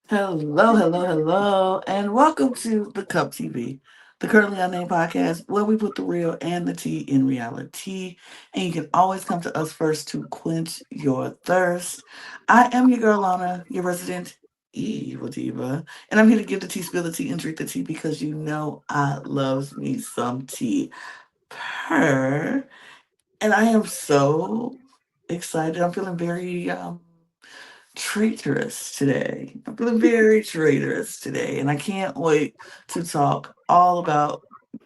Hello, hello, hello, and welcome to the Cup TV, the Currently Unnamed Podcast, where we put the real and the tea in reality. And you can always come to us first to quench your thirst. I am your girl, Lana, your resident evil diva, and I'm here to give the tea, spill the tea, and drink the tea because you know I loves me some tea. Purr. And I am so excited. I'm feeling very traitorous today. I'm feeling very traitorous today, and I can't wait to talk all about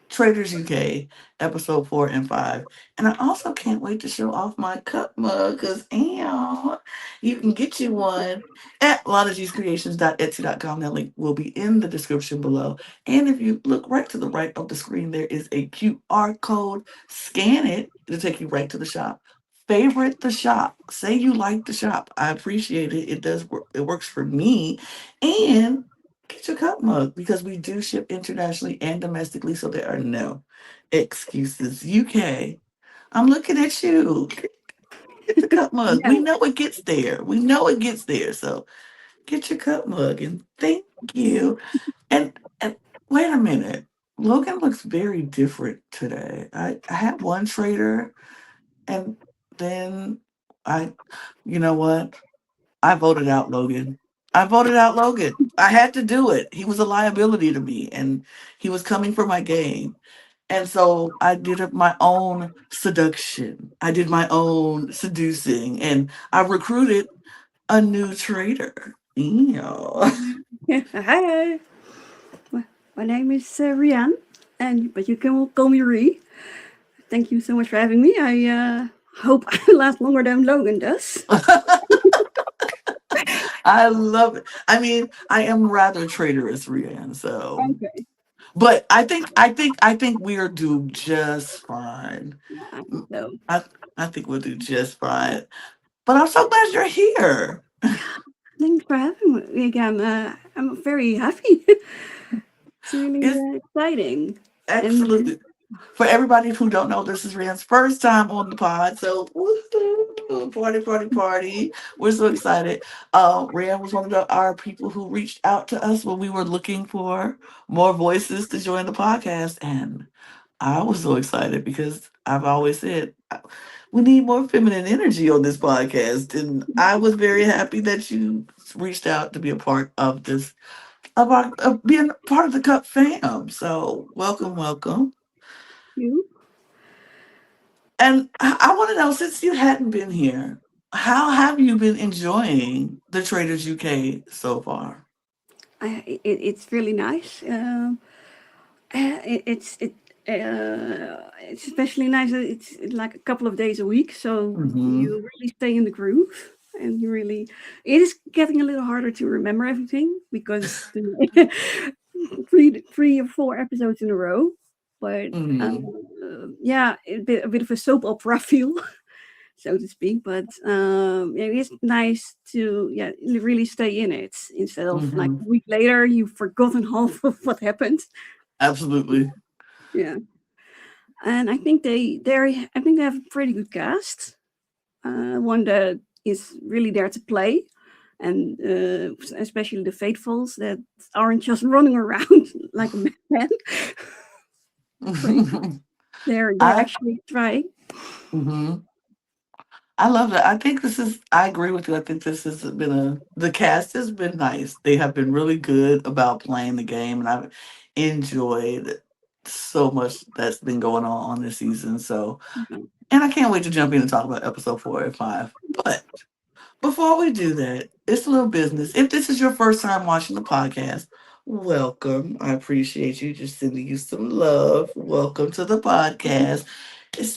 Traitors UK episode 4 and 5. And I also can't wait to show off my cup mug because you can get you one at lanagcreations.etsy.com. That link will be in the description below. And if you look right to the right of the screen, there is a QR code. Scan it, it'll take you right to the shop. Favorite the shop. Say you like the shop. I appreciate it. It does work. It works for me. And get your cup mug because we do ship internationally and domestically, so there are no excuses. UK, I'm looking at you. Get the cup mug. Yeah, We know it gets there. We know it gets there. So get your cup mug and thank you. And wait a minute. Logan looks very different today. I had one trader and then I you know what? I voted out Logan. I voted out Logan. I had to do it. He was a liability to me and he was coming for my game. And so I did my own seduction. I did my own seducing and I recruited a new traitor. Yeah. yeah. Hi, my name is Rianne, and but you can call me Ree. Thank you so much for having me. I hope I last longer than Logan does. I love it. I mean, I am rather traitorous, Rianne, so Okay. but I think we are doing just fine. Yeah. Mm, So I I think we'll do just fine. But I'm so glad you're here. yeah, thanks for having me again. I'm very happy. It's really It's exciting. And absolutely for everybody who don't know, this is Rand's first time on the pod. So woohoo, party, party, party. We're so excited. Rand was one of our people who reached out to us when we were looking for more voices to join the podcast. And I was so excited because I've always said we need more feminine energy on this podcast. And I was very happy that you reached out to be a part of this, of being part of the Cup fam. So welcome, welcome. you, And I want to know, since you hadn't been here, how have you been enjoying the Traders UK so far? it's really nice. It's especially nice that it's like a couple of days a week, so Hmm. you really stay in the groove, and you really. It is getting a little harder to remember everything because three or four episodes in a row, but Hmm. yeah, a bit of a soap opera feel, so to speak. But yeah, it is nice to really stay in it instead of like Hmm. a week later you've forgotten half of what happened. Absolutely. Yeah. And I think they have a pretty good cast. One that is really there to play, and especially the faithfuls that aren't just running around like a madman. Crazy. They're I actually trying. hmm I love that. I think this is. I agree with you. I think this has been the cast has been nice. They have been really good about playing the game, and I've enjoyed so much that's been going on this season. So, and I can't wait to jump in and talk about episode 4 and 5. But before we do that, it's a little business. If this is your first time watching the podcast, welcome. I appreciate you just sending you some love. Welcome to the podcast.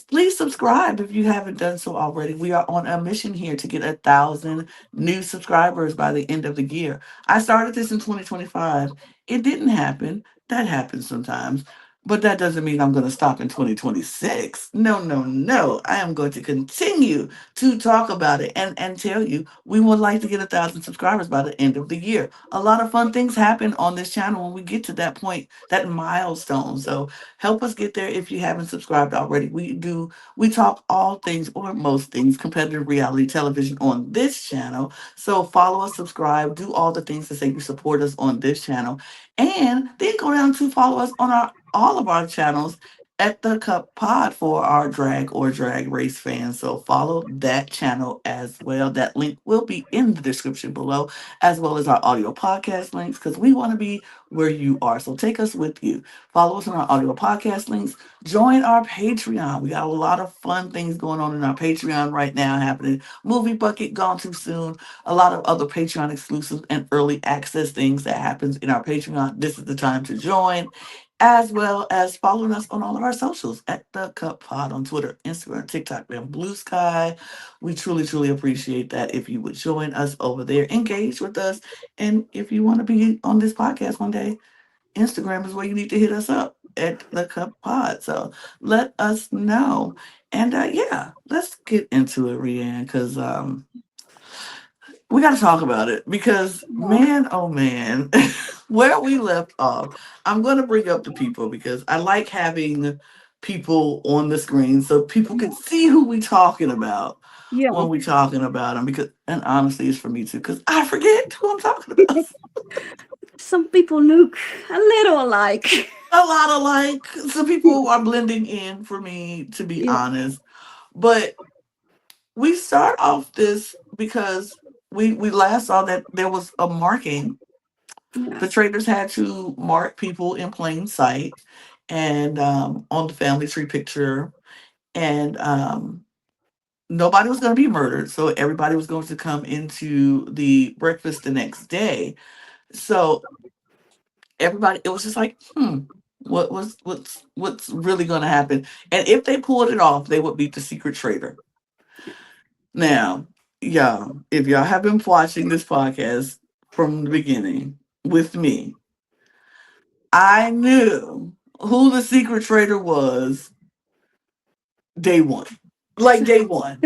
Please subscribe if you haven't done so already. We are on a mission here to get 1,000 new subscribers by the end of the year. I started this in 2025. It didn't happen. That happens sometimes. But that doesn't mean I'm going to stop in 2026. No, no, no. I am going to continue to talk about it and tell you we would like to get 1,000 subscribers by the end of the year. A lot of fun things happen on this channel when we get to that point, that milestone. So help us get there if you haven't subscribed already. We talk all things or most things competitive reality television on this channel. So follow us, subscribe, do all the things to say you support us on this channel. And then go down to follow us on our all of our channels at the Cup Pod for our drag or drag race fans. So follow that channel as well. That link will be in the description below, as well as our audio podcast links, because we want to be where you are. So take us with you. Follow us on our audio podcast links. Join our Patreon. We got a lot of fun things going on in our Patreon right now happening. Movie Bucket gone too soon. A lot of other Patreon exclusives and early access things that happens in our Patreon. This is the time to join, as well as following us on all of our socials at the Cup Pod on Twitter, Instagram, TikTok, and Blue Sky. We truly, truly appreciate that if you would join us over there, engage with us, and if you want to be on this podcast one day, Instagram is where you need to hit us up at the Cup Pod. So let us know. And yeah, let's get into it, Rianne, because we got to talk about it because, Yeah. man, oh man, where we left off, I'm going to bring up the people because I like having people on the screen so people can see who we talking about Yeah. when we talking about them. Because, and honestly, it's for me too because I forget who I'm talking about. Some people look a little alike. A lot of like some people are blending in for me, to be Yeah. honest. But we start off this because we last saw that there was a marking. Yeah. The traders had to mark people in plain sight and on the family tree picture, and nobody was going to be murdered, so everybody was going to come into the breakfast the next day. So everybody, it was just like, what's really going to happen? And if they pulled it off, they would beat the secret traitor. Now, y'all, if y'all have been watching this podcast from the beginning with me, I knew who the secret traitor was day one. Like day one.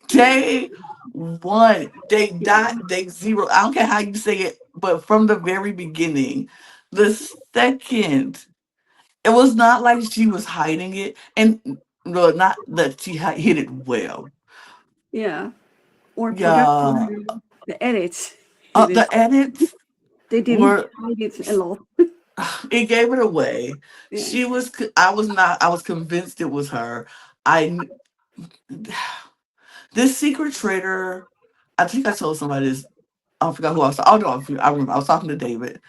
Day one. Day Yeah. dot, day zero. I don't care how you say it, but from the very beginning, the second, it was not like she was hiding it. And no, not that she hid it well. Yeah. Or Yeah. production, the edits. Did it? The edits They didn't were, hide it a lot. it gave it away. Yeah. I was not, I was convinced it was her. I This secret traitor, I think I told somebody this. I forgot who I was. Oh no, I remember. I was talking to David.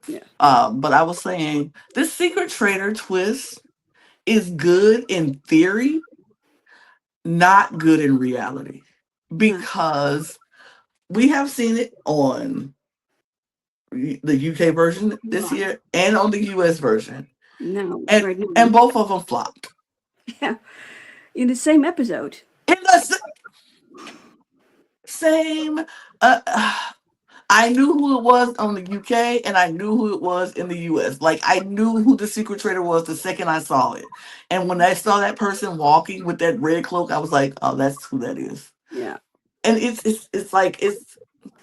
Yeah. But I was saying this secret traitor twist is good in theory, not good in reality, No. because we have seen it on the UK version this Yeah. year and on the US version, No. and Right now. and both of them flopped. Yeah. In the same episode. In the same. Uh, I knew who it was on the UK and I knew who it was in the US. Like I knew who the secret traitor was the second I saw it. And when I saw that person walking with that red cloak, I was like, "Oh, that's who that is." Yeah. And it's like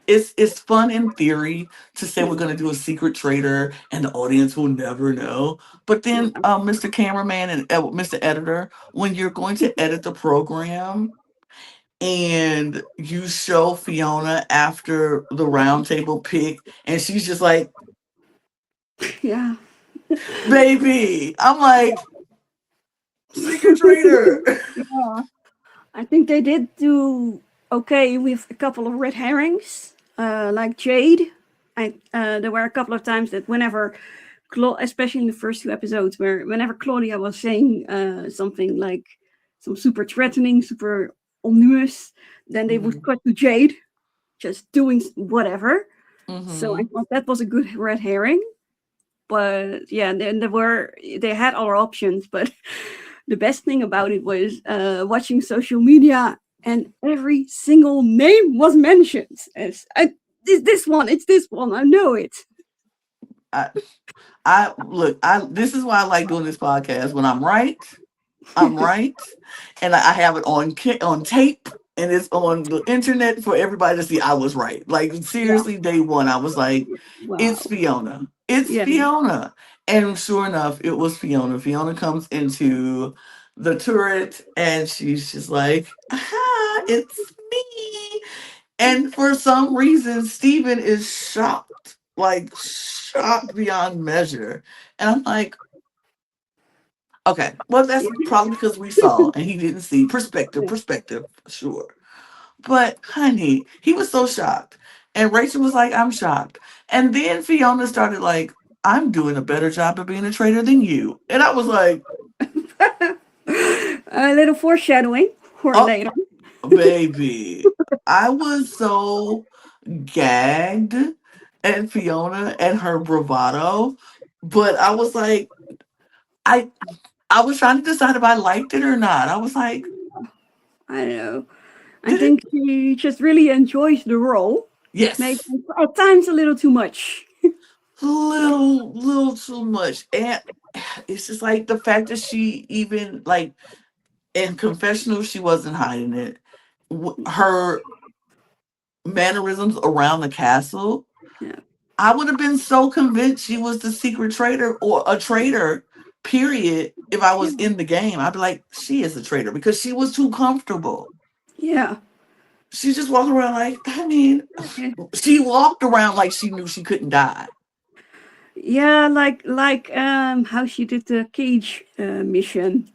it's fun in theory to say Yeah. we're gonna do a secret traitor and the audience will never know. But then, Yeah. Mr. Cameraman and Mr. Editor, when you're going to edit the program and you show Fiona after the round table pick, and she's just like, Yeah. baby. I'm like, secret traitor. Yeah. I think they did do okay with a couple of red herrings, like Jade. There were a couple of times that whenever, especially in the first two episodes, where whenever Claudia was saying something like some super threatening, super ominous, then they would Mhm, cut to Jade just doing whatever. So I mhm. thought that was a good red herring. But yeah, then they had other options, but the best thing about it was watching social media and every single name was mentioned as this one, it's this one, I know it. I look. I This is why I like doing this podcast. When I'm right, I'm right, and I have it on tape, and it's on the internet for everybody to see. I was right. Like Yeah. seriously, day one, I was like, Wow. "It's Fiona. It's Yeah. Fiona," and sure enough, it was Fiona. Fiona comes into the turret, and she's just like, "Aha, it's me!" And for some reason, Steven is shocked, like shocked beyond measure, and I'm like, okay, well, that's probably because we saw and he didn't see. Perspective, sure. But honey, he was so shocked. And Rachel was like, I'm shocked. And then Fiona started like, I'm doing a better job of being a traitor than you. And I was like, A little foreshadowing for oh, later. baby. I was so gagged at Fiona and her bravado. But I was like, I I was trying to decide if I liked it or not. I was like, I don't know. I did it? think she just really enjoys the role. Maybe Yes. at times a little too much. Little too much. And it's just like the fact that she even like in confessional she wasn't hiding it. Her mannerisms around the castle, Yeah. I would have been so convinced she was the secret traitor or a traitor, period. If I Yeah. was in the game, I'd be like, she is a traitor because she was too comfortable. Yeah. She just walked around like, I mean, Yeah. she walked around like she knew she couldn't die. Yeah, like how she did the cage mission.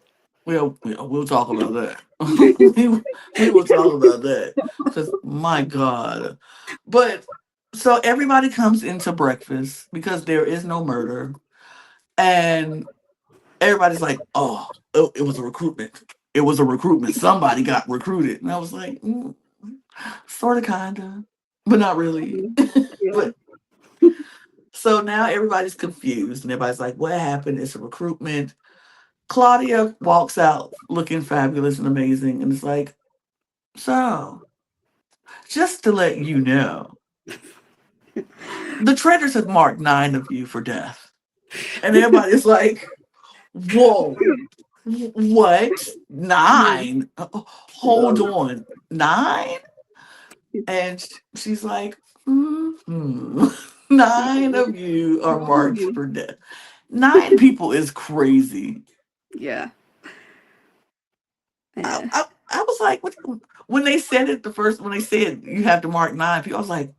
Well, we'll talk about that. We will talk about that because my God. But so everybody comes into breakfast because there is no murder, and everybody's like, "Oh, it was a recruitment. It was a recruitment. Somebody got recruited." And I was like, "Sort of, kinda, but not really." Yeah. But so now everybody's confused, and everybody's like, "What happened? It's a recruitment." Claudia walks out looking fabulous and amazing, and it's like, so, just to let you know, the traitors have marked 9 of you for death. And everybody's like, whoa, what? Yeah. 9? Hold on, 9? And she's like, hmm. 9 of you are marked for death. 9 people is crazy. Yeah. I, Yeah. I, I was like, what? When they said it when they said you have to mark 9 people, I was like,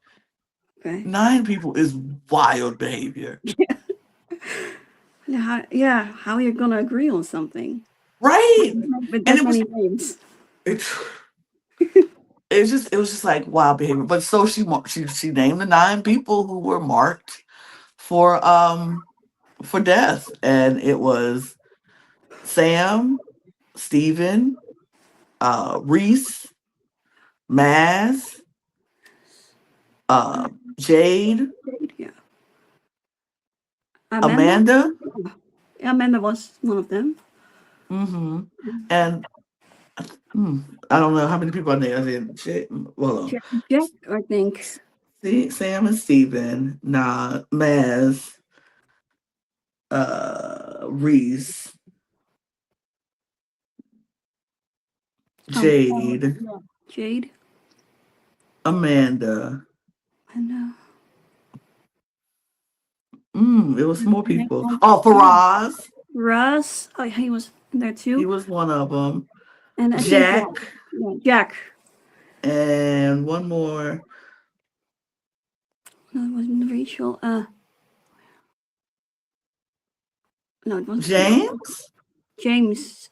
Okay. 9 people is wild behavior. Yeah. How are you gonna agree on something Right. with And that it was many names? it, it was just like wild behavior. But so she named the 9 people who were marked for death. And it was Sam, Steven, Reese, Maz, Uh, Jade, yeah. Amanda. Amanda, Yeah, Amanda was one of them. hmm and I don't know how many people I named. I said, well, Jack, I think. see, Sam and Steven, Maz, Reese, Oh, Jade, yeah. Jade. Amanda. And It was more the next people. one. Oh, Faraz. Russ. Oh, he was in there He too. was one of them. And I think, yeah, Jack. yeah, Jack. And one more. No, it wasn't Rachel. No, it wasn't Fiona. James? James.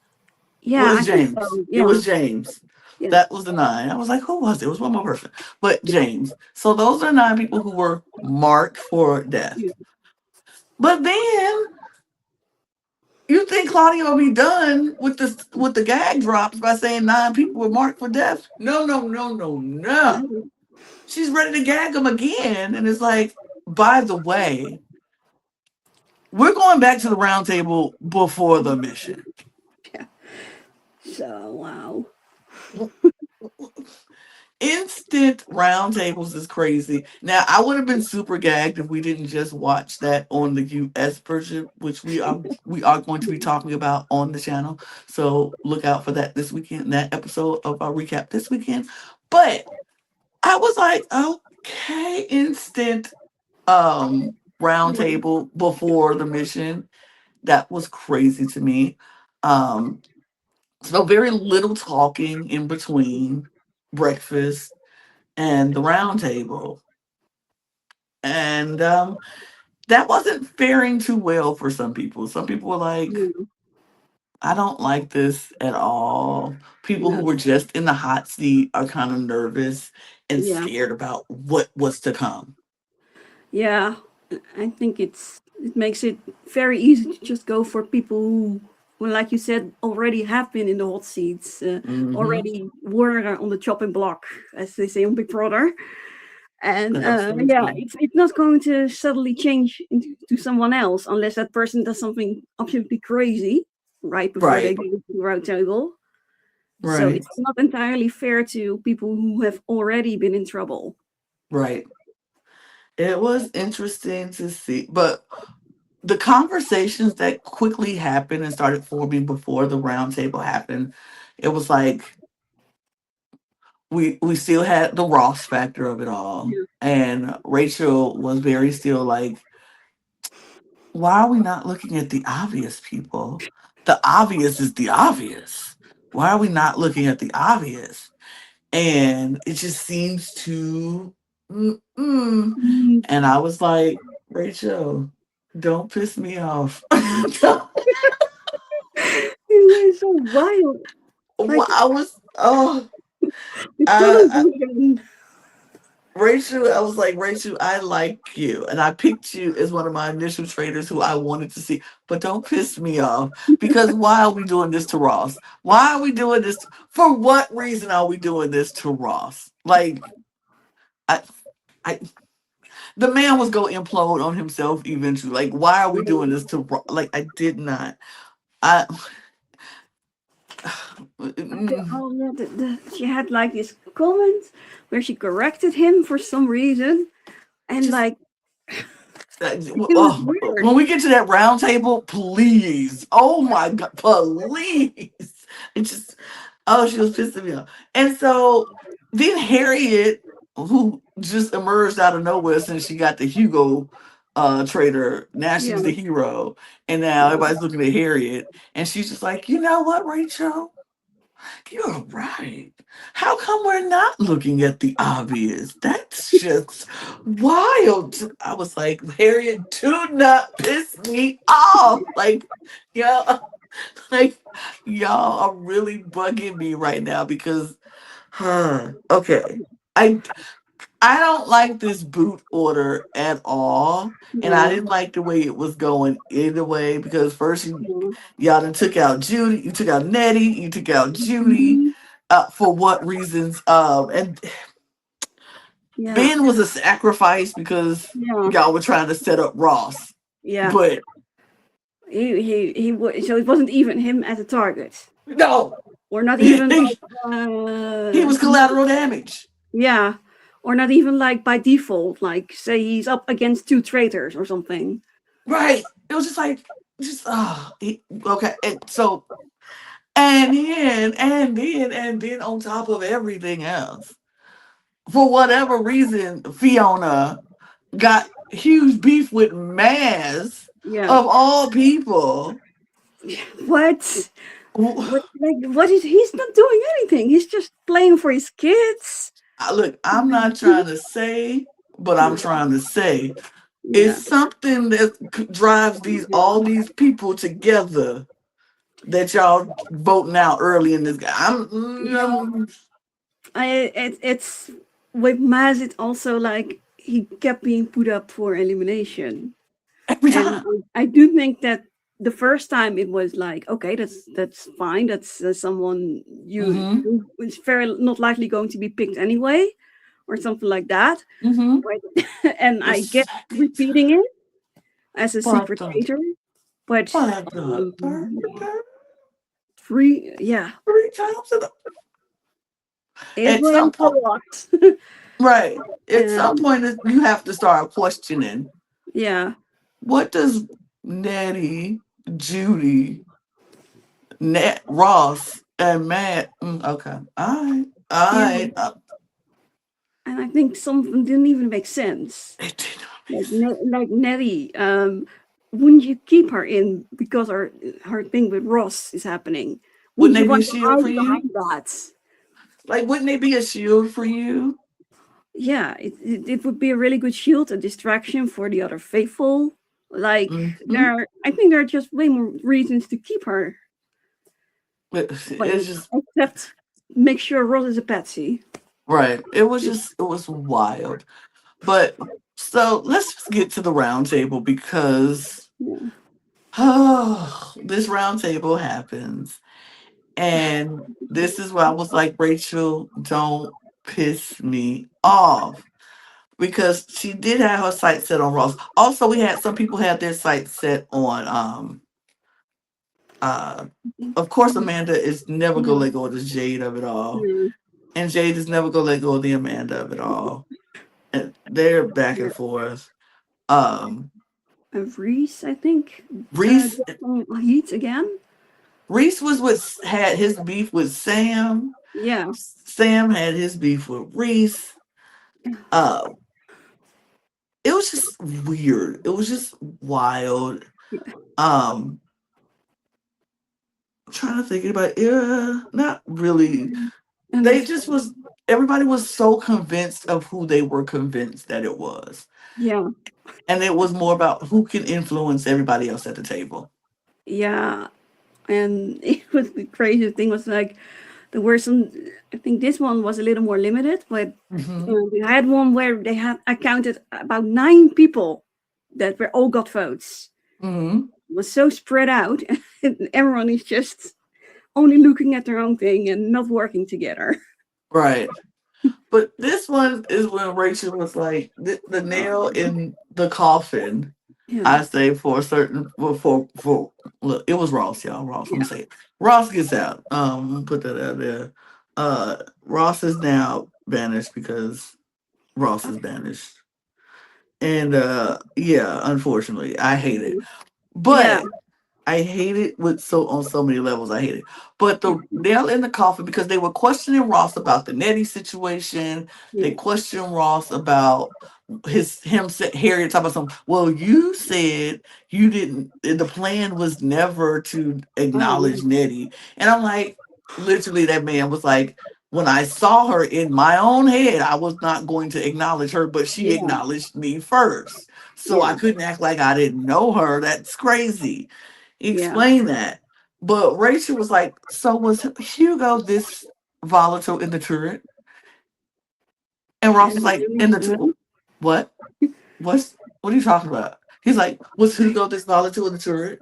It Yeah, was I think James. so. It Yeah. was James. Yeah. That was the 9. I was like, who was it? It was one more person. But James. So those are 9 people who were marked for death. Yeah. But then you think Claudia will be done with the gag drops by saying 9 people were marked for death? No, no, no, no, no. No. She's ready to gag them again, and it's like, by the way, we're going back to the round table before the mission. Yeah. So wow. instant roundtables is crazy. Now, I would have been super gagged if we didn't just watch that on the US version, which we are going to be talking about on the channel. So look out for that this weekend, that episode of our recap this weekend. But I was like, okay, instant Yeah. roundtable before the mission. That was crazy to me. Um, so very little talking in between breakfast and the round table. And that wasn't faring too well for some people. Some people were like, Yeah. I don't like this at all. People who Yeah. were just in the hot seat are kind of nervous and Yeah. scared about what was to come. Yeah. I think it makes it very easy to just go for people who, well, like you said, already have been in the hot seats, Hmm. already were on the chopping block, as they say on Big Brother. And yeah, Absolutely. it's not going to suddenly change into to someone else unless that person does something absolutely crazy right before they Right. go to the round table. So Right. it's not entirely fair to people who have already been in trouble. Right. It was interesting to see, but the conversations that quickly happened and started forming before the round table happened, it was like we still had the Ross factor of it all. Yeah. And Rachel was very still like, why are we not looking at the obvious people? The obvious is the obvious. Why are we not looking at the obvious? And it just seems to Mm. and I was like, Rachel, don't piss me off. It's so wild. Like I was the tunnel I, vision. Rachel, I was like, Rachel, I like you. And I picked you as one of my initial traders who I wanted to see. But don't piss me off. Because why are we doing this to Ross? Why are we doing this? For what reason are we doing this to Ross? Like, I, I the man was going to implode on himself eventually. Like, why are we doing Yeah. this to Ross? Like, I did not. I, Oh yeah, she had like this comment where she corrected him for some reason, and just like it was oh, weird. when we get to that round table, please. Oh my god, please. It just oh, she was pissing me off. And so then Harriet, who just emerged out of nowhere since she got the Hugo trader, now Yeah, she's the hero. And now everybody's looking at Harriet. And she's just like, you know what, Rachel? You're right. How come we're not looking at the obvious? That's just wild. I was like, Harriet, do not piss me off. Like, y'all, like, y'all are really bugging me right now because, okay. I I don't like this boot order at all. And I yeah, didn't like the way it was going either way because first yeah. y'all done took out Judy, you took out Nettie, you took out Judy. Mhm. For what reasons? And Yeah, Ben was a sacrifice because yeah, y'all were trying to set up Ross. yeah. But So it wasn't even him as a target, no, or not even he like was collateral damage. yeah, or not even like by default. Like say he's up against two traitors or something. Right. It was just like, just, okay. And so, and then on top of everything else, for whatever reason, Fiona got huge beef with Maz Yeah. of all people. What? Wh- What is he's not doing anything. He's just playing for his kids. Look, I'm not trying to say, but I'm trying to say it's Yeah. something that drives these all these people together that y'all voting out early in this. Yeah. It's with Maz. It's also like he kept being put up for elimination, every and time. I do think that the first time it was like, okay, that's fine. That's someone you Mm-hmm. who is very not likely going to be picked anyway, or something like that. Mm-hmm. But and The I get second time, repeating it as a but secret traitor, but the third um, time, three, yeah, 3 times. It At some went a point, lot. right? At some um, point, you have to start questioning yeah, what does Nettie, Judy, Ross, and Matt. Okay, all yeah. right. And I think some of them didn't even make sense. It did not make Like sense. Like Nettie, wouldn't you keep her in because her thing with Ross is happening? Wouldn't Wouldn't they you be a want to shield for hide you? behind that? Like, wouldn't they be a shield for you? Yeah, it would be a really good shield, a distraction for the other faithful. Like Hmm. I think there are just way more reasons to keep her, It's like just except make sure Ross is a patsy. right. It was wild. But so let's just get to the round table because Yeah, oh, this round table happens. And this is why I was like, Rachel, don't piss me off. Because she did have her sight set on Ross. Also, we had some people had their sight set on uh of course Amanda is never gonna yeah, let go of the Jade of it all. yeah. And Jade is never gonna let go of the Amanda of it all. And they're back and forth. Um Reese, I think, Reese got some heat again. Reese was with had his beef with Sam. Yeah, Sam had his beef with Reese. Uh it was just weird. It was just wild. Um I'm trying to think about it. Not really. and They just was everybody was so convinced of who they were convinced that it was. yeah, And it was more about who can influence everybody else at the table. yeah, and it was the craziest thing was like there were some. I think this one was a little more limited, but Hmm. we had one where they had I counted about 9 people that were all got votes. Hmm. It was so spread out, and everyone is just only looking at their own thing and not working together. Right. But this one is when Rachel was like the nail in the coffin. Yeah, I say for a certain for look, it was Ross, y'all. Ross, I'm yeah, gonna say it. Ross gets out. Put that out there. Ross is now banished because Ross is banished. And yeah, unfortunately, I hate it. yeah, But I hate it with so on so many levels. I hate it. But the nail in the coffin because they were questioning Ross about the Nettie situation. They yeah, questioned Ross about Harriet talking about something. Well, you said you didn't. The plan was never to acknowledge um, Nettie, and I'm like, literally, that man was like. When I saw her in my own head, I was not going to acknowledge her, but she yeah, acknowledged me first. So I yeah, couldn't act like I didn't know her. That's crazy. yeah. Explain that. But Rachel was like, so was Hugo this volatile in the turret? And Ross was like, in the No, what? What are you talking about? He's like, was Hugo this volatile in the turret?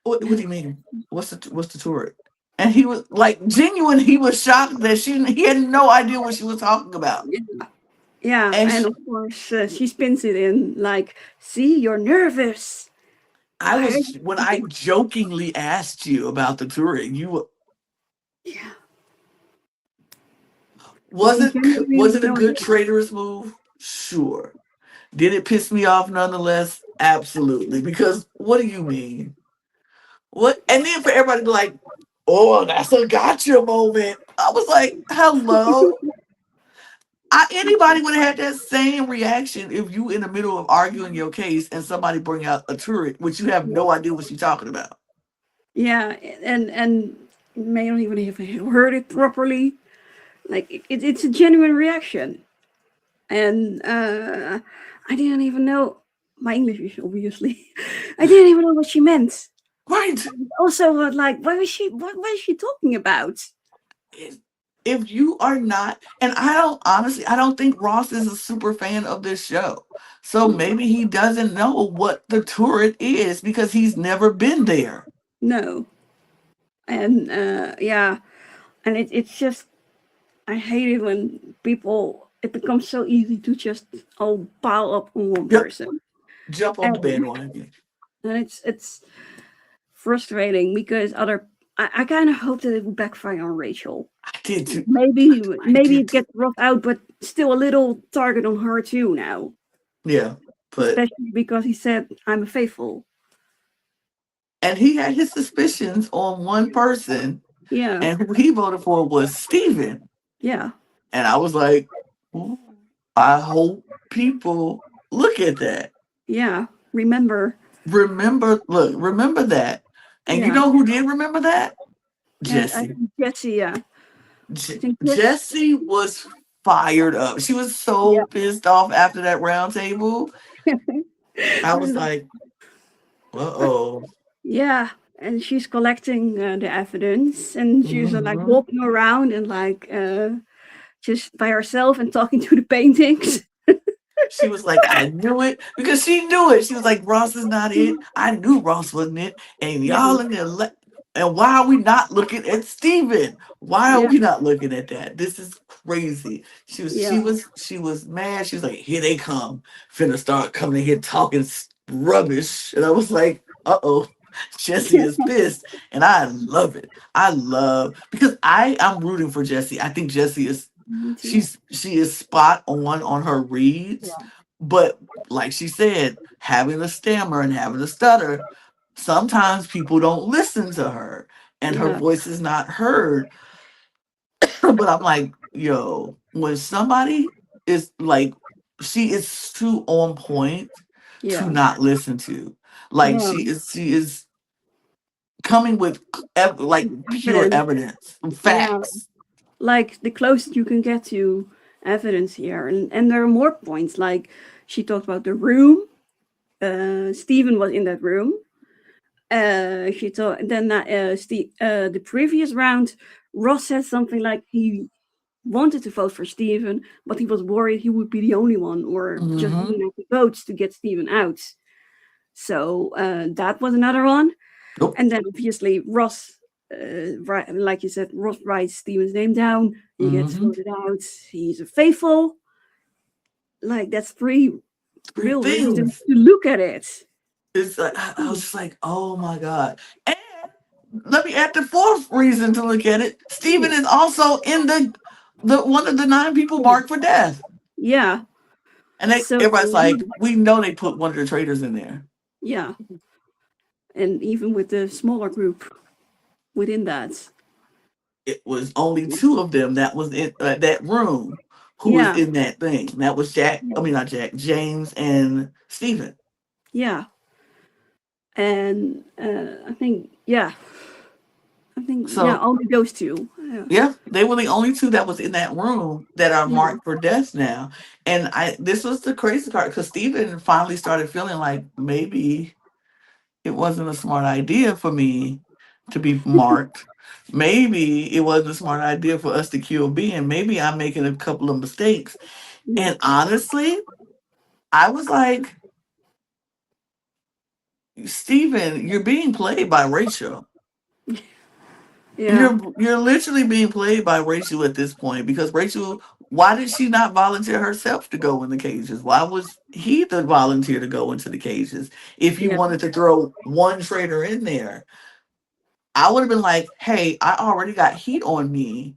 What do you mean? What's the turret? And he was like genuine. He was shocked that he had no idea what she was talking about. yeah, And and of course she spins it in like, "See, you're nervous. I Why are was you when I nervous?" jokingly asked you about the turret, Yeah, was you it genuinely was have it a no good idea. traitorous move? Sure. Did it piss me off nonetheless? Absolutely. Because what do you mean? What? And then for everybody to be like, oh, that's a gotcha moment. I was like, hello. Anybody would have had that same reaction if you in the middle of arguing your case and somebody bring out a turret, which you have no idea what she's talking about. Yeah, and may not even have heard it properly. Like it's a genuine reaction, and I didn't even know my English is obviously. I didn't even know what she meant. Right. Also, like, what was she? What is she talking about? If you are not, and I don't think Ross is a super fan of this show. So maybe he doesn't know what the turret is because he's never been there. No, and yeah, and it's just I hate it when people it becomes so easy to just all pile up on one Yep. person, Jump on and, the bandwagon. and it's frustrating because other I kind of hope that it would backfire on Rachel. I did too. I Maybe did it too. gets Ross out, but still a little target on her too now. Yeah, but Especially because he said, "I'm a faithful." and he had his suspicions on one person, Yeah, and who he voted for was Steven. yeah, And I was like, "Ooh, I hope people look at that. yeah. Remember, Remember that. And you yeah. know who did remember that? I Jesse. think Jesse. Yeah, I think Jess. Jesse was fired up. She was so Yeah, pissed off after that round table. I was like, uh-oh. yeah. And she's collecting the evidence, and she's like Hmm. walking around and like just by herself and talking to the paintings. She was like, I knew it because she knew it. She was like, Ross is not it. I knew Ross wasn't it. And Yeah, y'all in there. And why are we not looking at Steven? Why are yeah, we not looking at that? This is crazy. yeah, She was mad. She was like, here they come. Finna start coming in here talking rubbish. And I was like, uh-oh. Jesse is pissed. And I love it. I love because I'm rooting for Jesse. I think Jesse is me too. she is spot on her reads, Yeah, but like she said, having a stammer and having a stutter, sometimes people don't listen to her and her yeah, voice is not heard. But I'm like, yo, when somebody is like, she is too on point to yeah, not listen to. Like yeah. she is coming with like pure Evidence. evidence, Yeah, facts. like the closest you can get to evidence here, and there are more points. Like she talked about the room. Stephen was in that room. She thought then the previous round, Ross said something like he wanted to vote for Stephen, but he was worried he would be the only one or just Mm-hmm. wouldn't have the votes to get Stephen out. So that was another one. Nope. And then obviously Ross, like you said, Ross writes Stephen's name down. He gets Mm-hmm. voted out. He's a faithful. Like that's three Three real reasons things. to look at it. It's like I was just like, oh my god. And let me add the fourth reason to look at it. Stephen is also in the one of the nine people marked for death. Yeah. And So everybody's like, we know they put one of the traitors in there. yeah, and even with the smaller group within that. It was only two of them that was in that room who was Yeah. in that thing. That was Jack. I mean, not Jack. James and Stephen. Yeah. And I think yeah, So only those two. Yeah. yeah, they were the only two that was in that room that are Yeah. marked for death now. And this was the crazy part because Steven finally started feeling like maybe it wasn't a smart idea for me to be marked. Maybe it wasn't a smart idea for us to kill B, and maybe I'm making a couple of mistakes. Yeah. And honestly, I was like, Steven, you're being played by Rachel. Yeah. You're literally being played by Rachel at this point because Rachel, why did she not volunteer herself to go in the cages? Why was he the volunteer to go into the cages? If you Yeah. wanted to throw one traitor in there, I would have been like, hey, I already got heat on me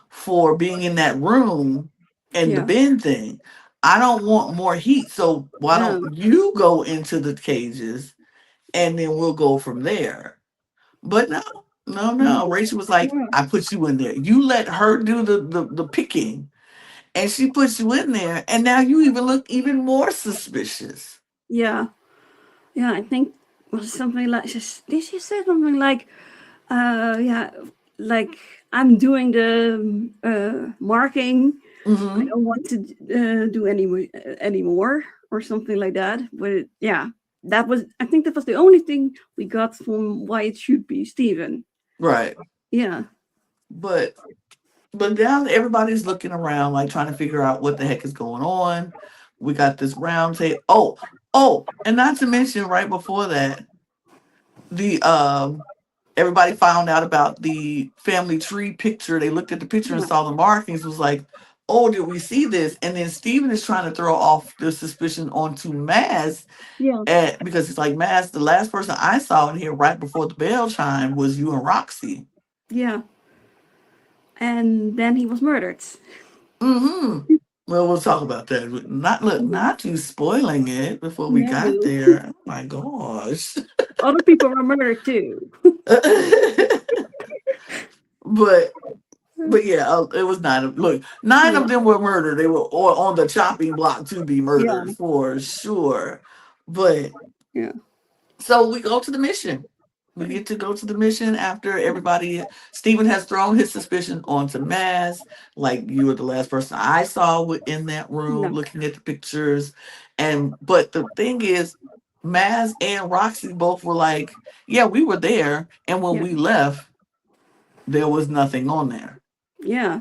for being in that room and the Yeah. bin thing. I don't want more heat. So why Yeah. don't you go into the cages and then we'll go from there? But no, no, no. Rachel was like, Yeah. I put you in there. You let her do the picking, and she puts you in there, and now you even look even more suspicious. Yeah. Yeah. I think was something like did she say something like yeah, like I'm doing the marking. I Hmm. don't want to do anymore or something like that. But yeah, that was I think that was the only thing we got from why it should be Steven. Right. Yeah, But now everybody's looking around like trying to figure out what the heck is going on. We got this round table. And not to mention right before that, the everybody found out about the family tree picture. They looked at the picture and yeah, saw the markings. Was like, oh, did we see this? And then Steven is trying to throw off the suspicion onto Maz, Yeah. because it's like, Maz, the last person I saw in here right before the bell chime was you and Roxy. Yeah. And then he was murdered. Mm-hmm. Well, we'll talk about that. Not look, Yeah. not you spoiling it before we got No. there. Oh my gosh. Other people were murdered too. but but yeah, it was nine of look, nine Yeah. of them were murdered. They were or on the chopping block to be Yeah. murdered for sure. But Yeah. so we go to the mission. We Right. get to go to the mission after everybody. Stephen has thrown his suspicion onto Maz. Like, you were the last person I saw in that room Yeah. looking at the pictures. But the thing is, Maz and Roxy both were like, yeah, we were there. And when Yeah. we left, there was nothing on there. Yeah.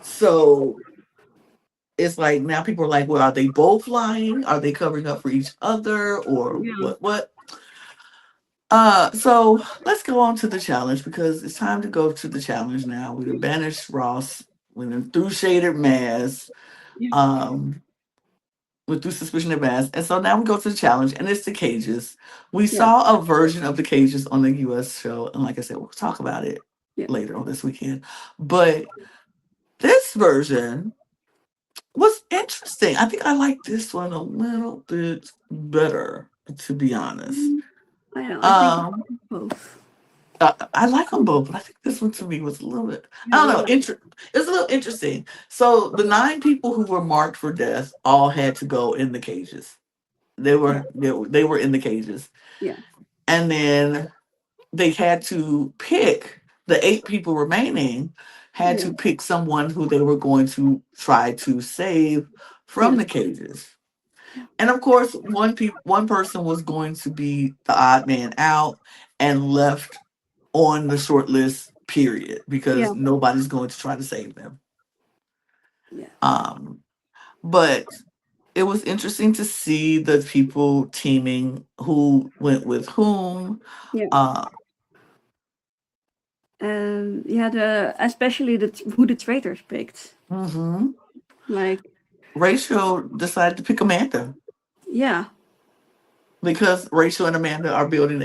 So it's like now people are like, well, are they both lying? Are they covering up for each other? Or Yeah. what? So let's go on to the challenge because it's time to go to the challenge now. We done banished Ross, we done through shaded Maz, Yeah. um, with through suspicion of Maz. And so now we go to the challenge and it's the cages. We Yeah. saw a version of the cages on the US show, and like I said, we'll talk about it Yeah. later on this weekend. But this version was interesting. I think I like this one a little bit better, to be honest. Mm, I don't know. I think Um both. I like them both, but I think this one to me was a little bit, I Yeah. don't know, it's a little interesting. So the nine people who were marked for death all had to go in the cages. Yeah. They were in the cages. Yeah. And then they had to pick the eight people remaining, had Yeah. to pick someone who they were going to try to save from Yeah. the cages. And of course, one person was going to be the odd man out and left on the short list, period, Yeah. because nobody's going to try to save them. Yeah. Um, but it was interesting to see the people teaming who went with whom. Yeah. Uh, Yeah. The especially who the traitors picked. mhm. Like. Rachel decided to pick Amanda Yeah. because Rachel and Amanda are building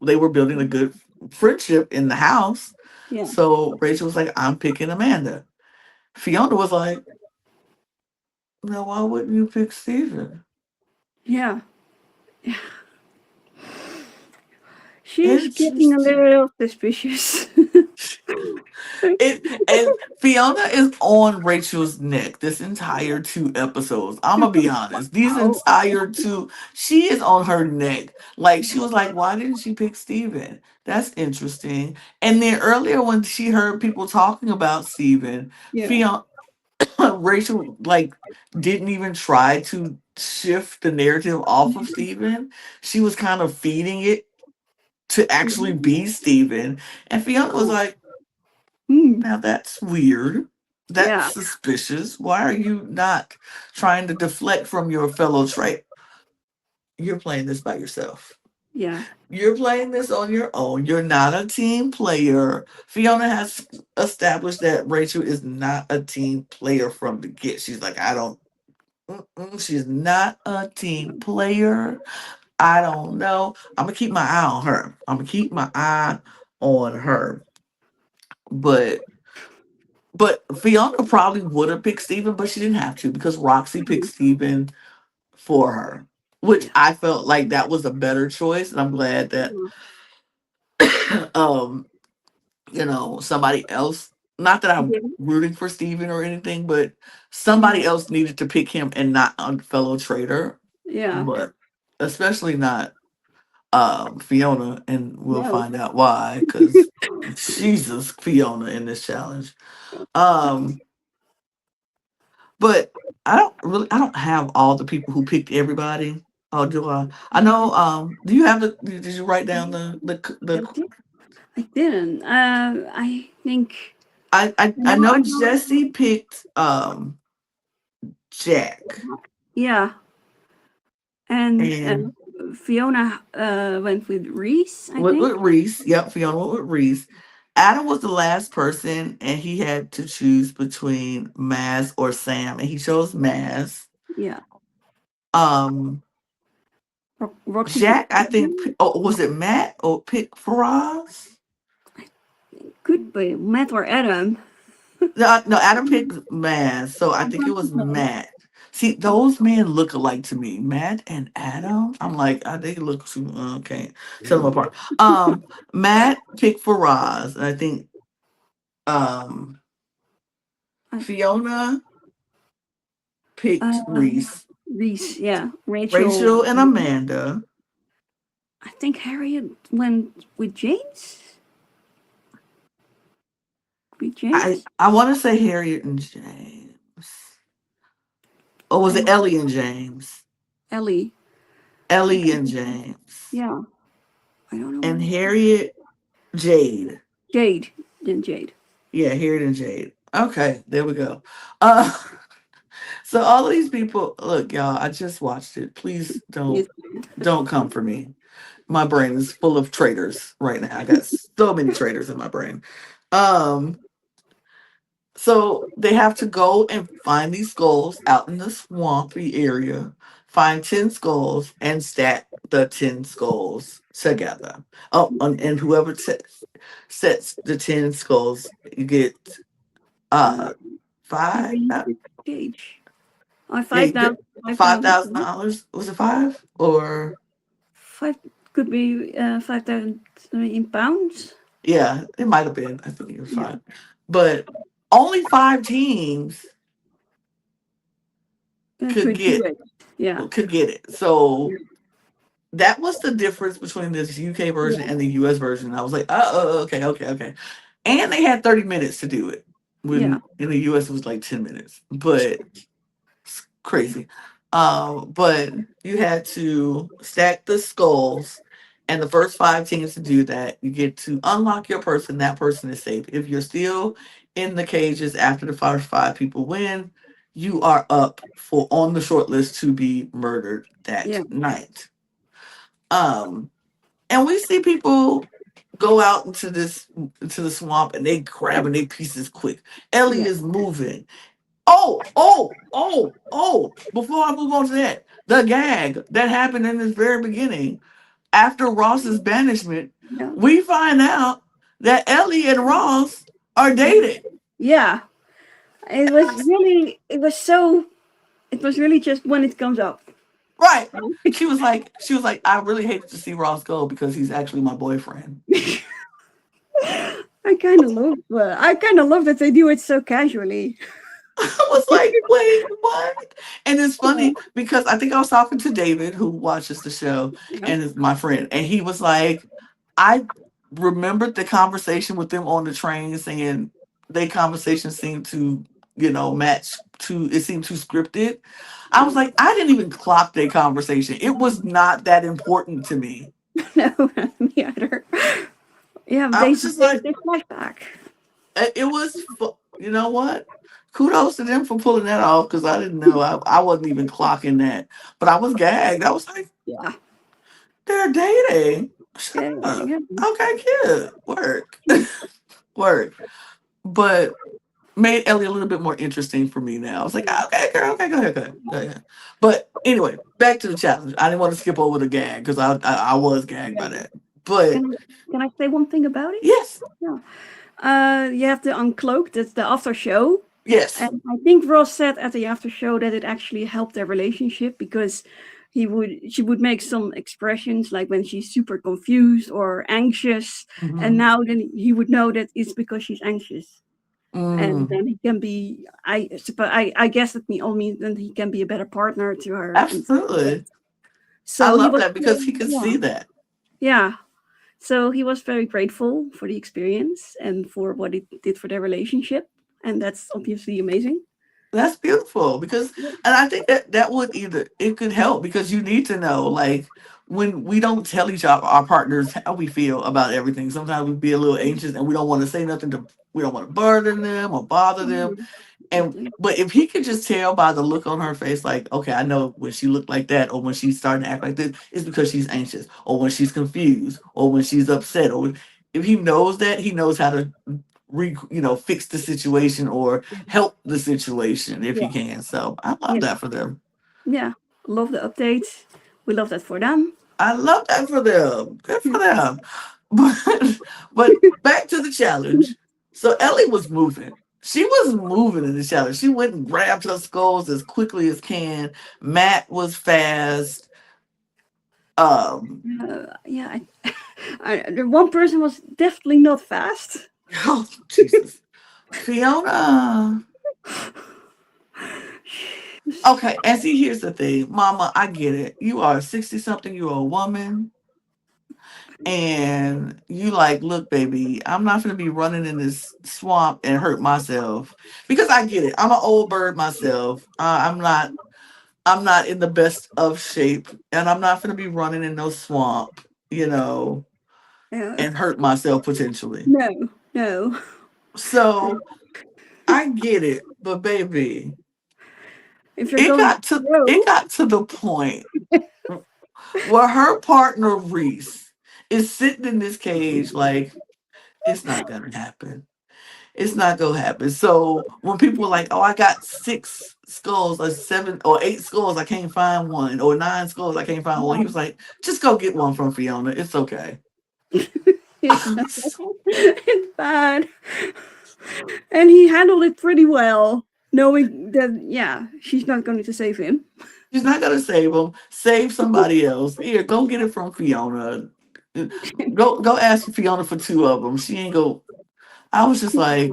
they were building a good friendship in the house. Yeah. So Rachel was like, I'm picking Amanda. Fiona was like, no, why wouldn't you pick Steven? Yeah. She's getting a Interesting. little suspicious. And Fiona is on Rachel's neck this entire two episodes. I'm gonna be honest. These Oh. entire two, she is on her neck. Like, she was like, "Why didn't she pick Steven? That's interesting." And then earlier when she heard people talking about Steven, Yeah. Fiona, Rachel like didn't even try to shift the narrative off of Steven. She was kind of feeding it to actually be Steven. And Fiona was like, Hmm. now that's weird. That's Yeah. suspicious. Why are you not trying to deflect from your fellow trait? You're playing this by yourself. Yeah. You're playing this on your own. You're not a team player. Fiona has established that Rachel is not a team player from the get. She's like, I don't, she's not a team player. I don't know. I'm going to keep my eye on her. I'm going to keep my eye on her. But Fiona probably would have picked Steven, but she didn't have to because Roxy picked Steven for her, which Yeah. I felt like that was a better choice. And I'm glad that, um, somebody else, not that I'm Yeah. rooting for Steven or anything, but somebody else needed to pick him and not a fellow traitor, Yeah. but especially not Fiona. And we'll No. find out why, because Jesus, Fiona in this challenge. Um, But I don't have all the people who picked everybody. Oh, do I? I know. Do you have did you write down the? I didn't. I think. I No, I know don't. Jesse picked Jack Yeah. And and Fiona went with Reese, I with think. Reese. Yep, Fiona went with Reese, Adam was the last person, and he had to choose between Maz or Sam, and he chose Maz. Yeah. Um, Roxy picked Jack, I think. Adam. Oh, was it Matt or pick Faraz? Could be Matt or Adam. No, no, Adam picked Maz, so I think it was Matt. See, those men look alike to me. Matt and Adam. I'm like, they look too. Okay, tell them apart. Matt picked Faraz, and I think um I, Fiona picked uh, Reese. Reese, yeah. Rachel. Rachel and Amanda. I think Harriet went with James. With I James. I want to say Harriet and James. Or was it And Ellie and James? Ellie. I Ellie think, and James. yeah. I don't And know. Harriet, Jade. Jade. Then Jade. Yeah, Harriet and Jade. Okay, there we go. Uh, so all of these people, look, y'all, I just watched it. Please Yes. don't come for me. My brain is full of traitors right now. I got so many traitors in my brain. Um, So they have to go and find these skulls out in the swampy area, find 10 skulls, and stack the 10 skulls together. Oh, and whoever sets the 10 skulls, you get Uh, five. Harry with Cage. Yeah, you Five get thousand. $5,000. Was it five? Or Five could be 5,000 in pounds. yeah, it might have been. I think it was Yeah. five. But only 5 teams could Could do get it. Yeah. it. So that was the difference between this UK version Yeah. and the US version. I was like, okay, okay, okay. And they had 30 minutes to do it. Yeah. When in the US it was like 10 minutes. But it's crazy. But you had to stack the skulls, and the first 5 teams to do that, you get to unlock your person. That person is safe. If you're still in the cages after the first 5 people win, you are up for on the short list to be murdered that Yeah. night. Um, and we see people go out into the swamp, and they grabbing their pieces quick. Ellie Yeah. is moving. Oh. Before I move on to that, the gag that happened in this very beginning, after Ross's banishment, Yeah. we find out that Ellie and Ross are dating. Yeah. It was really. It was so. It was really just when it comes up. Right. She was like, I really hate to see Ross go because he's actually my boyfriend. I kind of love. I kind of love that they do it so casually. I was like, wait, what? And it's funny because I think I was talking to David, who watches the show, Yeah. and is my friend, and he was like, I remembered the conversation with them on the train, saying their conversation seemed to, match to it seemed too scripted. I was like, I didn't even clock their conversation. It was not that important to me. No, me either. Yeah, I was just like, they flashback. it was, you know what? Kudos to them for pulling that off because I didn't know. I wasn't even clocking that. But I was gagged. I was like, Yeah. they're dating. Shut Yeah. up. Yeah. Okay, kid. Work. Work. But made Ellie a little bit more interesting for me now. I was like, okay, girl, okay, go ahead. But anyway, back to the challenge. I didn't want to skip over the gag because I was gagged by that. But Can I say one thing about it? yes, Yeah. You have to uncloak. That's the after show. yes. And I think Ross said at the after show that it actually helped their relationship because she would make some expressions like when she's super confused or anxious, and Mhm. now then he would know that it's because she's anxious, and Mm, then he can be. I guess that all means then he can be a better partner to her and stuff like that. absolutely. I So he love was that because he could yeah see that. yeah. So he was very grateful for the experience and for what it did for their relationship, and that's obviously amazing. That's beautiful because, and I think that would either it could help because you need to know like when we don't tell each other our partners how we feel about everything. Sometimes we be a little anxious and we don't want to say nothing to we don't want to burden them or bother them. Mhm. And but if he could just tell by the look on her face, like, okay, I know when she looked like that, or when she's starting to act like this, it's because she's anxious, or when she's confused, or when she's upset, or if he knows that, he knows how to fix the situation or help the situation if he Yeah. can. So I love Yeah. that for them. Yeah. Love the update. We love that for them. I love that for them. Good Yeah. for them. But back to the challenge. So Ellie was moving. She was moving in the challenge. She went and grabbed her skulls as quickly as can. Matt was fast. Um, Yeah. The one person was definitely not fast. oh Jesus, Fiona. Okay, and see, here's the thing, Mama. I get it. You are 60 something. You're a woman, and you like, look, baby. I'm not gonna be running in this swamp and hurt myself because I get it. I'm an old bird myself. I'm not. I'm not in the best of shape, and I'm not gonna be running in no swamp, Yeah. and hurt myself potentially. No. No. So I get it, but baby, If you're it going got to it slow, got to the point where her partner Reese is sitting in this cage like it's not gonna happen. It's not gonna happen. So when people were like, "Oh, I got 6 skulls, or 7 or 8 skulls, I can't find one, or 9 skulls, I can't find one," he was like, "Just go get one from Fiona. It's okay." it's bad. It's bad. And he handled it pretty well, knowing that, yeah, she's not going to save him. She's not gonna save him. Save somebody else. Here, go get it from Fiona. Go ask Fiona for 2 of them. She ain't go. I was just like,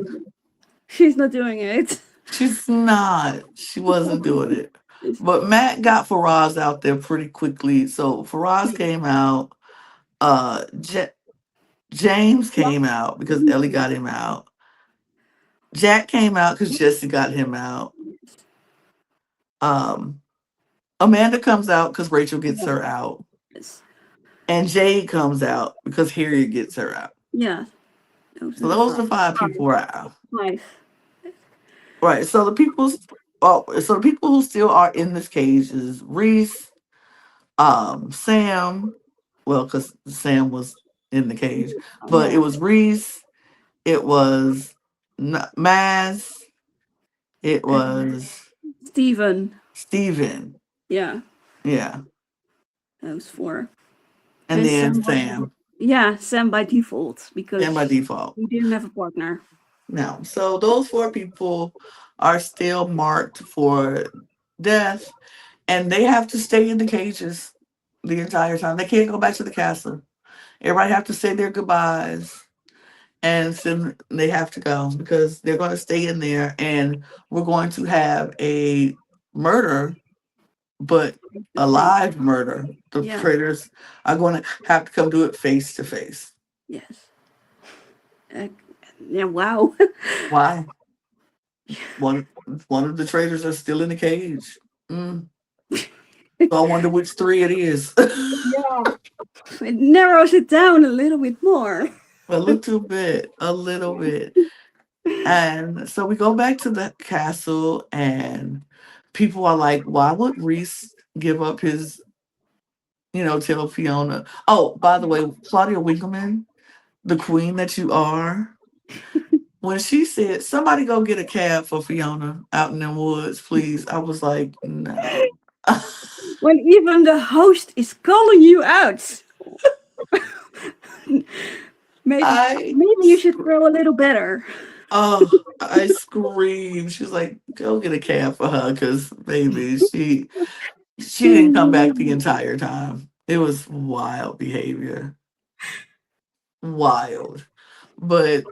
She's not doing it. she's not. She wasn't doing it. But Matt got Faraz out there pretty quickly. So Faraz came out. James came out because Ellie got him out. Jack came out because Jesse got him out. Um, Amanda comes out because Rachel gets her out. Yes. And Jade comes out because Harriet gets her out. Yeah. Those So are the those are five. the 5 people are out. Five. Right. So the people who still are in this cage is Reese, Sam. Well, because Sam was in the cage, but it Yeah. was Reese. It was Maz. It And was Steven. Steven. Yeah. Yeah. Those four. And And then Sam. Sam. Yeah, Sam by default Sam by because default. he didn't have a partner. No. So those 4 people are still marked for death, and they have to stay in the cages the entire time. They can't go back to the castle. Everybody have to say their goodbyes, and then they have to go because they're going to stay in there, and we're going to have a murder, but a live murder. The Yeah. traitors are going to have to come do it face to face. Yes. Uh, yeah. Wow. Why? One one of the traitors are still in the cage. Mm. So I wonder which 3 it is. Yeah. It narrows it down a little bit more. A little bit, a little bit. And so we go back to the castle, and people are like, why would Reese give up his, tell Fiona? Oh, by the way, Claudia Winkleman, the queen that you are, when she said, somebody go get a cab for Fiona out in the woods, please, I was like, no. When even the host is calling you out. maybe I, maybe you should throw a little better. I screamed. She was like, go get a cab for her, because baby, she didn't come back the entire time. It was wild behavior. Wild. But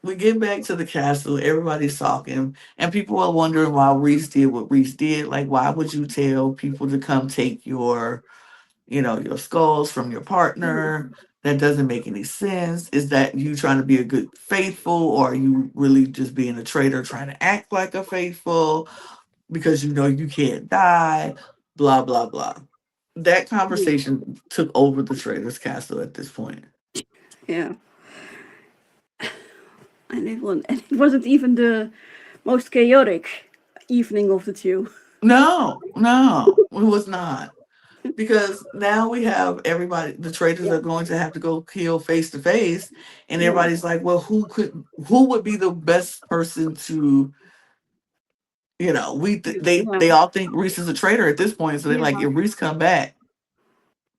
we get back to the castle, everybody's talking, and people are wondering why Reese did what Reese did. Like, why would you tell people to come take your skulls from your partner? That doesn't make any sense. Is that you trying to be a good faithful, or are you really just being a traitor trying to act like a faithful because you know you can't die? Blah, blah, blah. That conversation took over the Traitors Castle at this point. Yeah. And it wasn't even the most chaotic evening of the two. No, no, it was not. because now we have everybody. The traitors Yeah, are going to have to go kill face to face, and yeah, everybody's like, "Well, who would be the best person to?" yeah, They all think Reese is a traitor at this point, so they're like, yeah. if Reese come back,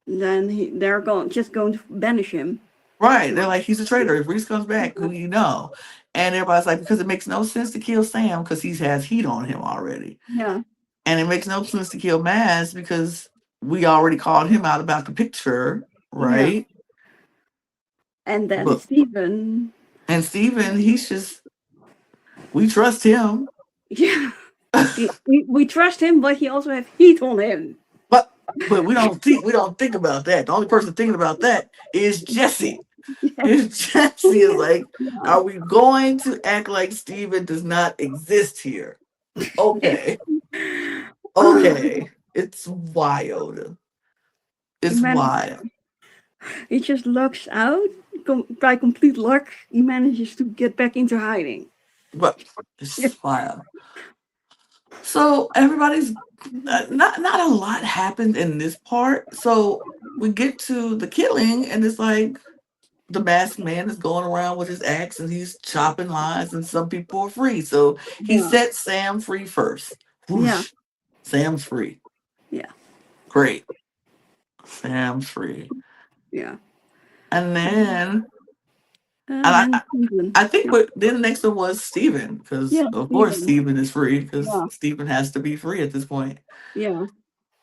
Then they're going to banish him. right? They're like, he's a traitor. If Reese comes back, who do you know? And everybody's like, because it makes no sense to kill Sam because he has heat on him already, Yeah, and it makes no sense to kill Maz because we already called him out about the picture, yeah. right? And then But Stephen, and Steven, he's just we trust him, yeah, we trust him, but he also have heat on him. but we don't think about that. The only person thinking about that is Jesse. Yeah, Is Jesse is like, yeah. are we going to act like Steven does not exist here? Okay. Okay. It's wild. he It's managed. wild. He just lucks out. By complete luck, he manages to get back into hiding. But Yeah, it's wild. So everybody's not a lot happened in this part. So we get to the killing and it's like the masked man is going around with his axe and he's chopping lines and some people are free. So he yeah, set Sam free first. yeah, Whoosh. Sam's free. yeah, Great. Sam's free. yeah. And then and Then Stephen. I think what then the next one was Steven, because Yeah, of course Stephen. Steven is free because Yeah, Steven has to be free at this point. yeah,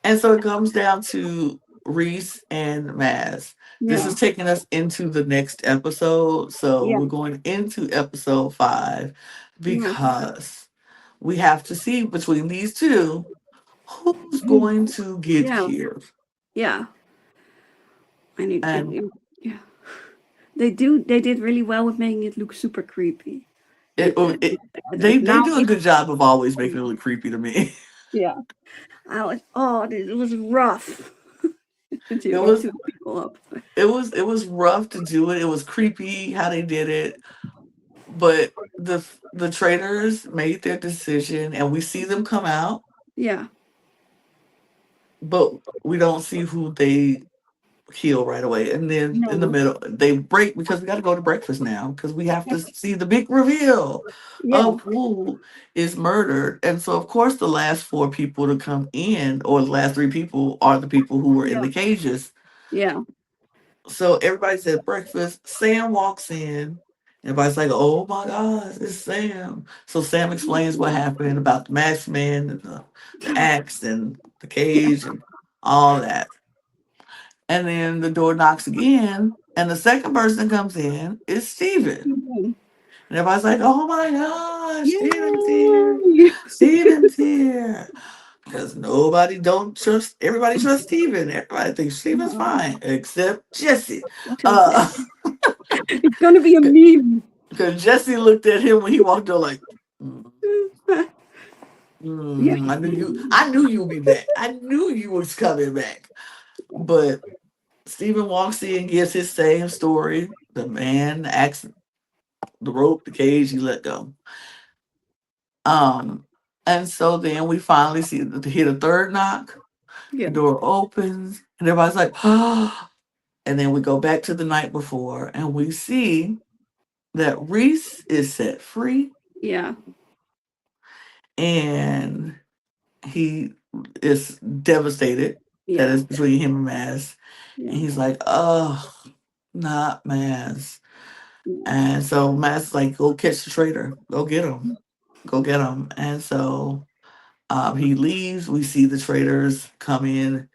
And so it comes down to Reese and Maz. This yeah, is taking us into the next episode. So yeah, we're going into episode 5 yeah. because we have to see between these two who's Mm, going to get yeah, killed. yeah. And And yeah, they do. They did really well with making it look super creepy. it, It, it they now do a it's good job of always making it look creepy to me. yeah. It was rough It to was people up. it was rough to do it. It was creepy how they did it, but the traders made their decision, and we see them come out, Yeah, but we don't see who they kill right away. And then in the no, middle, they break because we got to go to breakfast now because we have to see the big reveal yeah, of who is murdered. And so, of course, the last 4 people to come in, or the last 3 people, are the people who were in yeah, the cages. yeah, So everybody's at breakfast. Sam walks in. Everybody's like, "Oh my God, it's Sam!" So Sam explains what happened about the masked man and the axe and the yeah, cage and all that. And then the door knocks again, and the second person comes in is Steven. And everybody's like, "Oh my gosh, Steven's here! yay! Steven's here!" Because nobody don't trust. Everybody trusts Steven. Everybody thinks Steven's fine, except Jesse. Because Uh, it's gonna be a meme. because Jesse looked at him when he walked in, like, Yeah, I knew you'd be back. I knew you was coming back." But Steven walks in, gives his same story. The man, the axe, the rope, the cage, he let go. Um, and so then we finally see hit a third knock. The yeah, door opens, and everybody's like, "Oh!" And then we go back to the night before, and we see that Reese is set free, yeah, and he is devastated that yeah, it's between him and Maz. And yeah, he's like, "Oh, not Maz." And so Maz is like, "Go catch the traitor. Go get him. Go get him." And so he leaves. We see the traitors come in,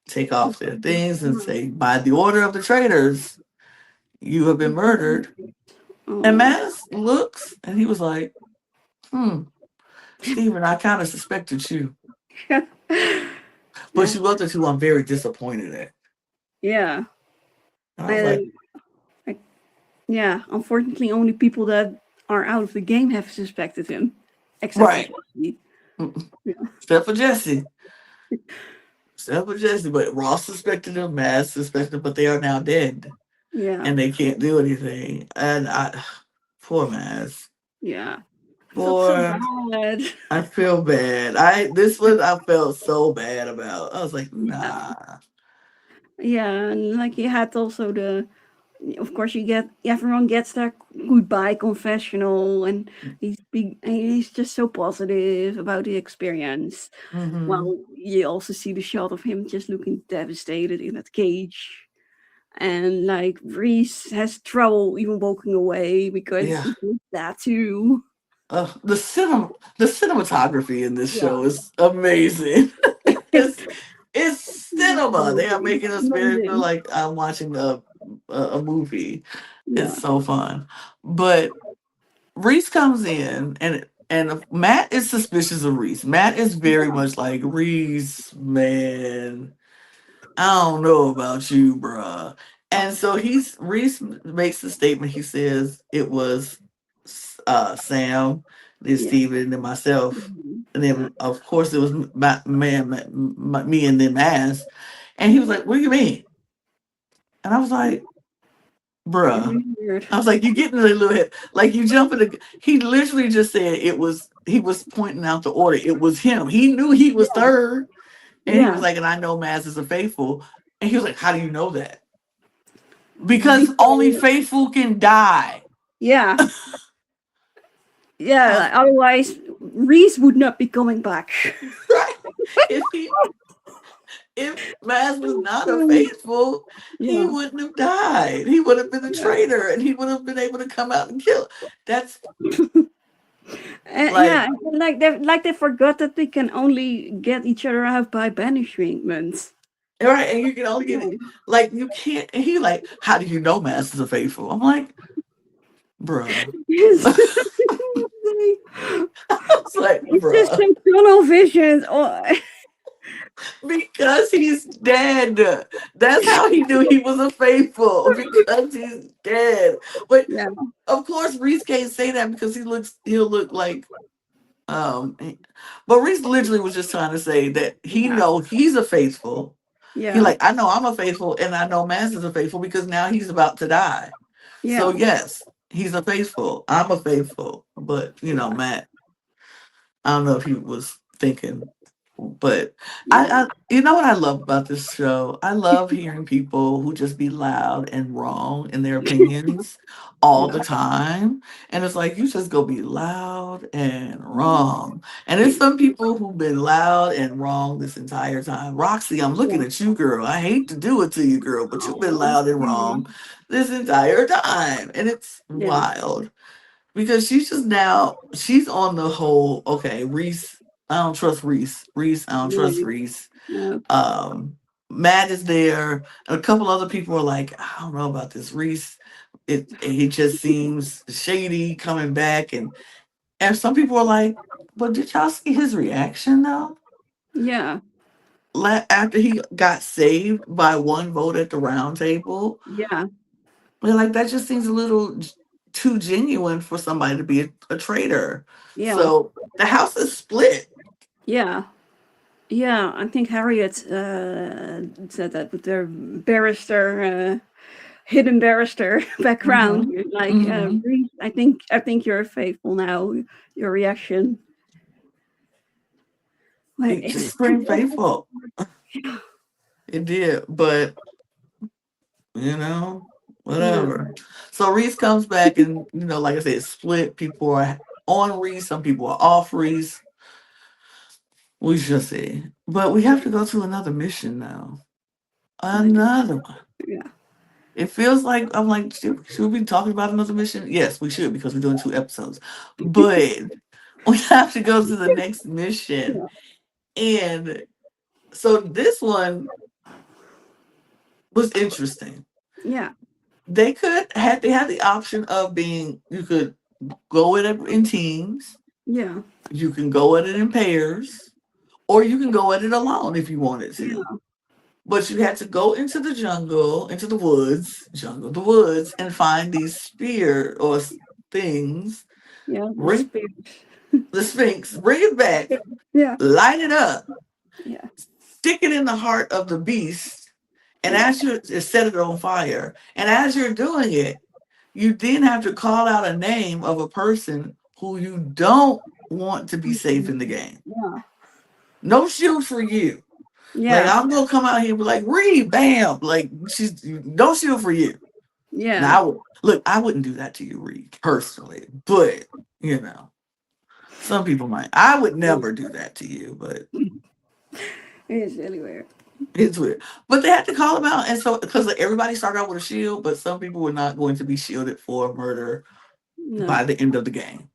take off their things, and say, "By the order of the traitors, you have been murdered." And oh, Maz looks, and he was like, "Hmm, Steven, I kind of suspected you, but yeah, you looked at who I'm very disappointed at." yeah. And I was like, And I, yeah, unfortunately, only people that are out of the game have suspected him, except for "Right, Jesse. Yeah, except for Jesse, except for Jesse." But Ross suspected him, Maz suspected him, but they are now dead, yeah, and they can't do anything. And poor Maz. yeah. felt so Boy, bad. I feel bad. This one I felt so bad about. I was like, Yeah. nah. Yeah, and like you had also the, of course you get, everyone gets their goodbye confessional, and he's just so positive about the experience. Mm-hmm. Well, you also see the shot of him just looking devastated in that cage. And like Reese has trouble even walking away because Yeah. he feels that too. The cinematography in this Yeah. show is amazing. it's it's cinema. They are Amazing. making us very feel Amazing. like I'm watching a movie. Yeah. It's so fun. But Reese comes in and Matt is suspicious of Reese. Matt is very Yeah. much like Reese, man. I don't know about you, bruh. And so Reese makes the statement. He says it was Sam, then Yeah. Steven, and myself, Mhm. and Yeah. then of course it was me and then Maz. And he was like, "What do you mean?" And I was like, It's "Bruh." really weird. I was like, "You getting a little hit? Like you jumping?" He literally just said it was. He was pointing out the order. It was him. He knew he was Yeah. third. And he was Yeah. like, and I know Maz is a faithful. And he was like, how do you know that? Because only Because, faithful can die. yeah. Yeah. I was Like, otherwise, Reese would not be coming back. right. If he if Maz was not a faithful, he Yeah. wouldn't have died. He would have been a Yeah. traitor and he would have been able to come out and kill. That's Yeah, like like they forgot that they can only get each other out by banishment. right, and you can only get Yeah. it like you can't and he like, how do you know Maz is a faithful? I'm like, bruh. Yes. It's like, It's just bruh. some tunnel vision. Oh, Because he's dead. That's how he knew he was a faithful because he's dead. But yeah, of course, Reese can't say that because he'll look like but Reese literally was just trying to say that he yeah, know he's a faithful. He yeah, like I know I'm a faithful and I know Maz is a faithful because now he's about to die. So yeah, yes, he's a faithful. I'm a faithful. But yeah, Matt, I don't know if he was thinking, but yeah, you know what I love about this show? I love hearing people who just be loud and wrong in their opinions all yeah, the time. And it's like you just go be loud and wrong. And there's some people who've been loud and wrong this entire time. Roxy, I'm looking yeah. at you, girl. I hate to do it to you, girl, but you've been Oh, loud and yeah, wrong this entire time. And it's yeah, wild because she's on the whole okay Reese. I don't trust Reese, I don't trust yeah, Reese. yeah, Matt is there, and a couple other people are like, I don't know about this Reese. He just seems shady coming back, and some people are like, but did y'all see his reaction though yeah, after he got saved by one vote at the round table? yeah, They're like, that just seems a little too genuine for somebody to be a traitor. yeah, So the house is split. yeah. Yeah, I think Harriet said that with their barrister, hidden barrister background. Hmm. Like, Hmm. Reese, I think you're faithful now. Your reaction, like, It just it's screamed faithful. yeah, It did, but you know, yeah, whatever. So Reese comes back, and like I said, it's split. People are on Reese. Some people are off Reese. We shall see. But we have to go to another mission now. like, Another one. yeah, It feels like I'm like, should we be talking about another mission? Yes, we should because we're doing 2 episodes. But we have to go to the next mission. yeah, And so this one was interesting. yeah, They had the option of being you could go at it in teams, yeah, you can go at it in pairs, or you can go at it alone if you wanted to. yeah, But you had to go into the jungle, into the woods, and find these spear or things. yeah. The Bring spirit. the Sphinx, bring it back, Yeah, light it up, yeah, stick it in the heart of the beast, and yeah, as you set it on fire. And as you're doing it, you then have to call out a name of a person who you don't want to be safe in the game. Yeah. No shield for you. Like Yeah. I'm gonna come out here and be like, Reed, bam, like she's no shield for you. Yeah. Now I wouldn't do that to you, Reed, personally, but you know, some people might. I would never do that to you, but It is really weird. it's weird. But they had to call him out, and so because everybody started out with a shield, but some people were not going to be shielded for murder No. by the end of the game,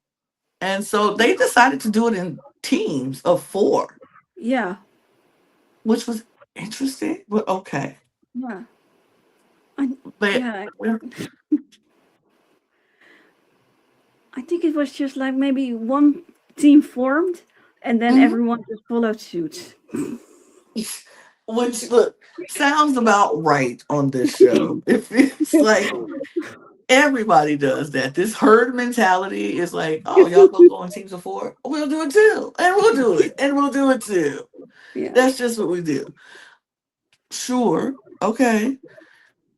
and so they decided to do it in teams of 4, Yeah. which was interesting, but okay. Yeah. I, But yeah. I think it was just like maybe one team formed, and then mhm. everyone just followed suit. Which look sounds about right on this show. It feels like everybody does that. This herd mentality is like, oh, y'all go in teams of 4. We'll do it too, and we'll do it, and we'll do it too. Yeah. That's just what we do. Sure, okay.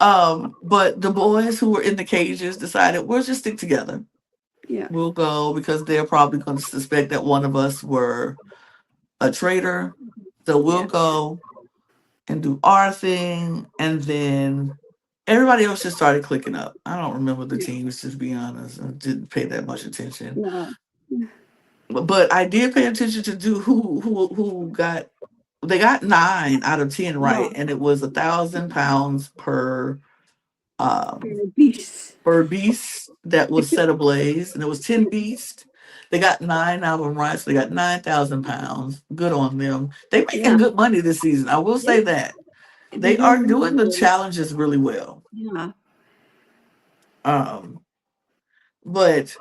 But the boys who were in the cages decided we'll just stick together. Yeah. We'll go because they're probably going to suspect that one of us were a traitor. So we'll Yeah. go and do our thing, and then everybody else just started clicking up. I don't remember the teams, just be honest. I didn't pay that much attention, No. but I did pay attention to do who got. They got 9 out of 10 right, No. and it was £1,000 um Beasts. per beast that was set ablaze, and it was 10 beasts. They got 9 of them right, so they got £9,000. Good on them. They making Yeah. good money this season. I will say that They they do are really doing the good. challenges really well. Yeah. Um, but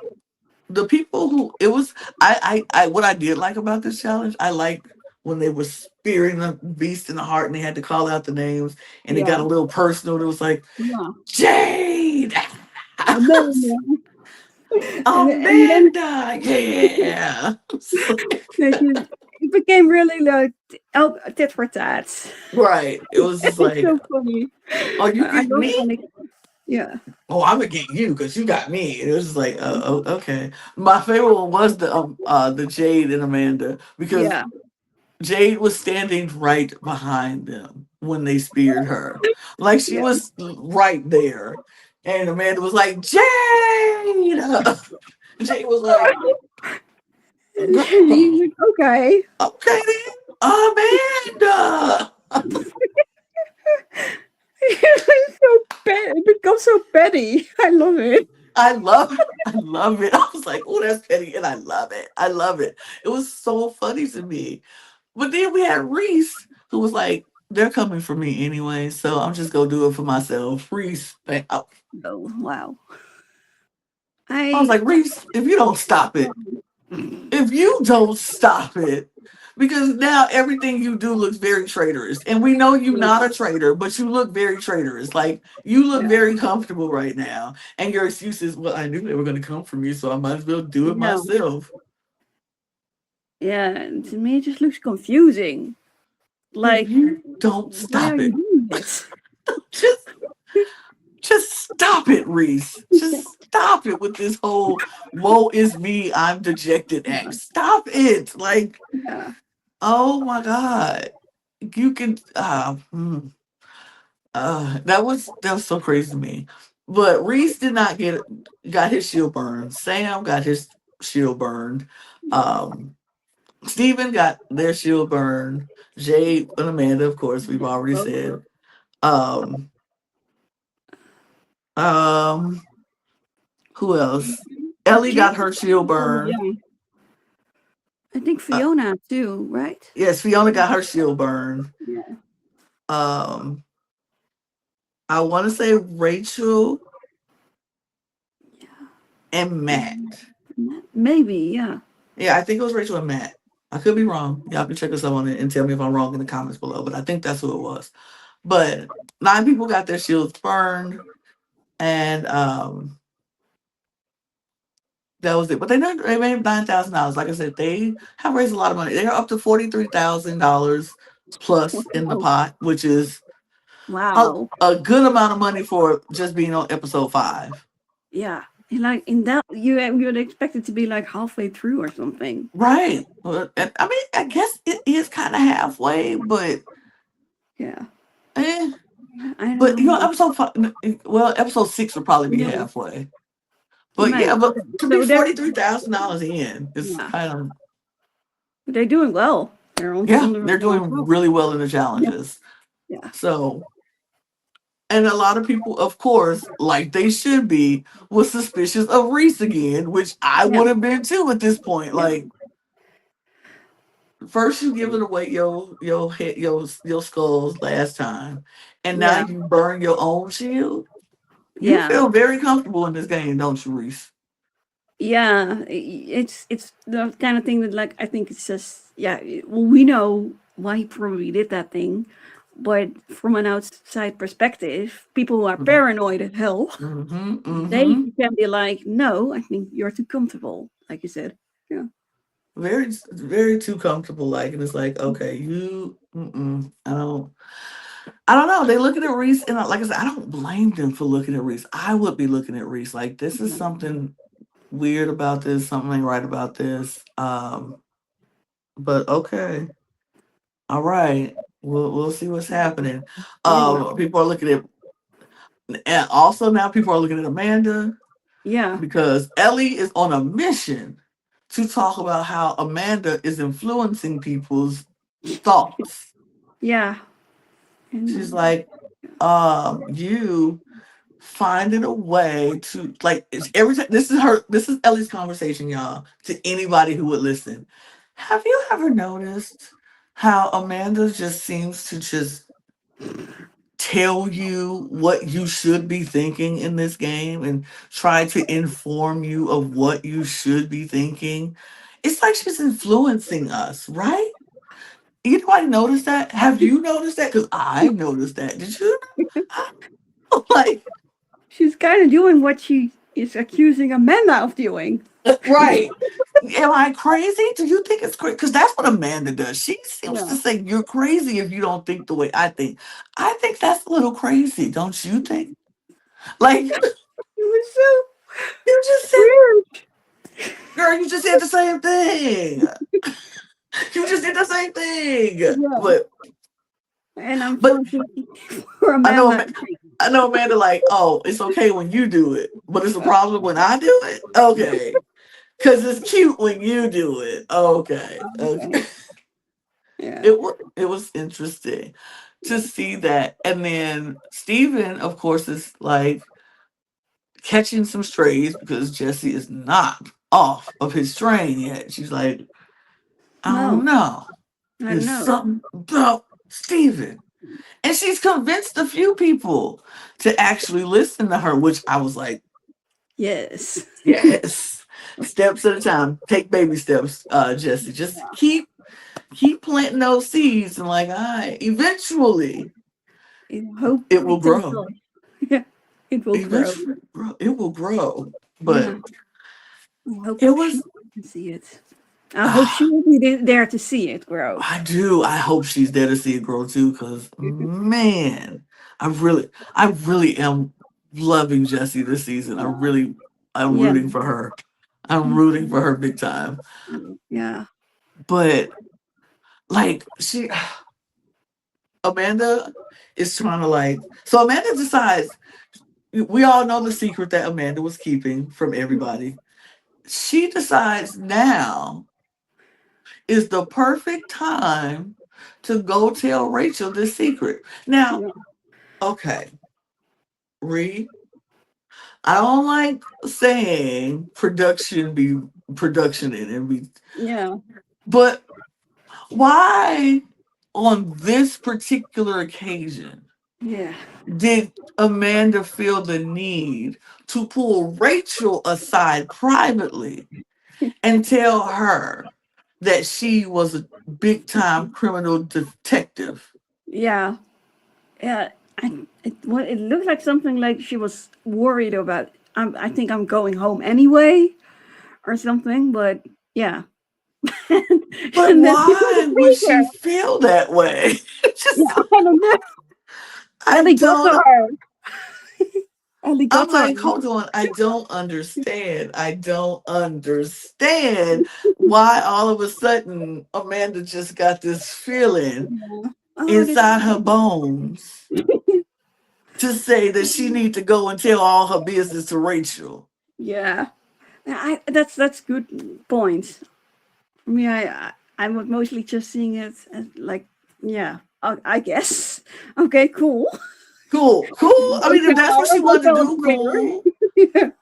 the people who it was, I what I did like about this challenge, I liked when they were spearing the beast in the heart and they had to call out the names, and it got a Yeah. little personal. It was like Yeah. Jade, Amanda. And then Amanda, yeah. it, just, it became really like tit for tat. Right. It was just It's like, so funny. oh, you I get love me? when it. Yeah. Oh, I'm gonna get you because you got me. It was just like, oh, okay. My favorite one was the Jade and Amanda because Yeah. Jade was standing right behind them when they speared her. Like she Yeah. was right there. And Amanda was like, Jade! Jade was like, girl, Okay. okay then, Amanda. It's so bad. It becomes so petty. I love it. I love it. I was like, oh, that's petty, and I love it. I love it. It was so funny to me. But then we had Reese, who was like, they're coming for me anyway, so I'm just gonna do it for myself. Reese, Oh wow. I was I like, Reese, if you don't stop it, if you don't stop it, because now everything you do looks very traitorous. And we know you're not a traitor, but you look very traitorous. Like you look yeah. very comfortable right now. And your excuse is, well, I knew they were gonna come for me, so I might as well do it No. myself. Yeah. And to me, it just looks confusing. If Like, you don't why are stop you it, doing this? just just stop it, Reese. Just stop it with this whole woe is me, I'm dejected act. Stop it. Like, Yeah. oh my God. You can that was so crazy to me. But Reese did not got his shield burned. Sam got his shield burned. Um Steven got their shield burned. Jade and Amanda, of course, we've already Both. said. Um um who else? Ellie Jake. got her shield burned. Yeah. I think Uh, Fiona too, right? yes, Fiona got her shield burned. Yeah. Um I want to say Rachel and Matt. Maybe. Yeah. Yeah, I think it was Rachel and Matt. I could be wrong. Y'all can check us up on it and tell me if I'm wrong in the comments below. But I think that's who it was. But 9 people got their shields burned, and that was it. But they made $9,000. Like I said, they have raised a lot of money. They are up to $43,000 plus in the Wow. pot, which is a, Wow. a good amount of money for just being on episode 5. Yeah. like in that you would expect it to be like halfway through or something. Right. Well, and, I mean, I guess it is kind of halfway, but Yeah, eh. I don't But you know, know. episode five, well, episode six would probably be Yeah, halfway. it But yeah, might. but to be So they're $43,000 in is yeah, kind of, they're doing well. They're yeah, on the they're doing top. really well in the Yeah, challenges. yeah, So, and a lot of people, of course, like they should be, was suspicious of Reese again, which I yeah, would have been too at this point. yeah, Like, first you giving away your head your skulls last time, and now yeah, you burn your own shield. You yeah. feel very comfortable in this game, don't you, Reese? Yeah, it's the kind of thing that like I think it's just yeah. Well, we know why he probably did that thing, but from an outside perspective, people who are paranoid as hell, Mm-hmm. they Mm-hmm. can be like, "No, I think you're too comfortable," like you said. Yeah, Very, very too comfortable. Like, and it's like, okay, you. Mm-mm, I don't know. They looking at Reese, and like I said, I don't blame them for looking at Reese. I would be looking at Reese like this is yeah, something weird about this, something ain't right about this. But okay, all right, we'll see what's happening. yeah, People are looking at, and also now people are looking at Amanda yeah, because Ellie is on a mission to talk about how Amanda is influencing people's thoughts. yeah, She's and like, you finding a way to like it's every time this is Ellie's conversation, y'all, to anybody who would listen. Have you ever noticed how Amanda just seems to just tell you what you should be thinking in this game and try to inform you of what you should be thinking? It's like she's influencing us, right? Anybody notice that? Have you noticed that? Because I noticed that. Did you? Like, she's kind of doing what she is accusing Amanda of doing. right. Am I crazy? Do you think it's crazy? Because that's what Amanda does. She seems to Yeah, say you're crazy if you don't think the way I think. I think that's a little crazy, don't you think? Like, you it was so just said, weird. girl, you just said the same thing. You just did the same thing. Yeah, and But unfortunately for I know Amanda, I know Amanda like, oh, it's okay when you do it, but it's a problem when I do it. Okay. Cause it's cute when you do it. Okay. okay, Okay. yeah, It was interesting to see that. And then Steven, of course, is like catching some strays because Jesse is not off of his train yet. She's like, I don't no, know. I don't There's know. something about Steven. And she's convinced a few people to actually listen to her, which I was like, Yes. yes. Steps at a time. Take baby steps, Jesse. Just keep planting those seeds and like, all right, eventually I hope it will thank grow. God. Yeah, it will grow. Eventually it will grow. Yeah, But I hope it she was can see it. I hope she will be there to see it grow. I do. I hope she's there to see it grow too, because man, I really am loving Jessie this season. I'm Yeah, rooting for her. I'm rooting for her big time. yeah, But like Amanda is trying to like so Amanda decides we all know the secret that Amanda was keeping from everybody. She decides now is the perfect time to go tell Rachel this secret. Now, yeah, okay, Ree, I don't like saying production be production in and be, yeah, but why on this particular occasion yeah, did Amanda feel the need to pull Rachel aside privately and tell her that she was a big time criminal detective? yeah. Yeah, it looked like something like she was worried about. I think I'm going home anyway, or something. But yeah, But and then she why couldn't would be she there. feel that way? Yeah, Just I don't know. I But they got don't to know. her. Ellie I'm got like, on. hold on, I don't understand. I don't understand why all of a sudden Amanda just got this feeling Yeah. Oh, this. inside her bones to say that she need to go and tell all her business to Rachel. Yeah. That's good point. I mean, I'm mostly just seeing it as like, yeah, I guess. Okay, cool. Cool, cool. I mean, if that's what she Go wanted to tell a do, cool. traitor.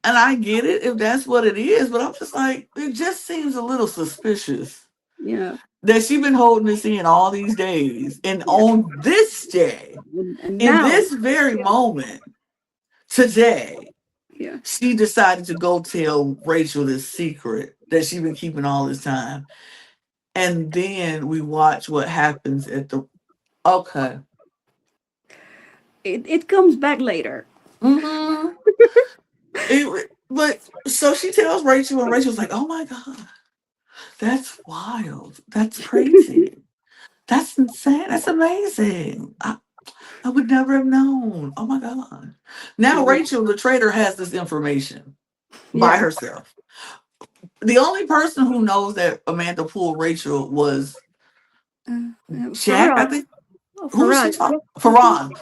And I get it if that's what it is, but I'm just like, it just seems a little suspicious Yeah, that she's been holding this in all these days. And yeah. on this day, And in now, this very moment, today, yeah, she decided to go tell Rachel this secret that she's been keeping all this time. And then we watch what happens at the okay. it comes back later. Mm-hmm. But so she tells Rachel, and Rachel's like, "Oh my god, that's wild. That's crazy. That's insane. That's amazing. I would never have known. Oh my god." Now Yeah, Rachel, the traitor, has this information by yeah. herself. The only person who knows that Amanda pulled Rachel was Jack, I Farah. think. Oh, Who was she Farah. talking? I think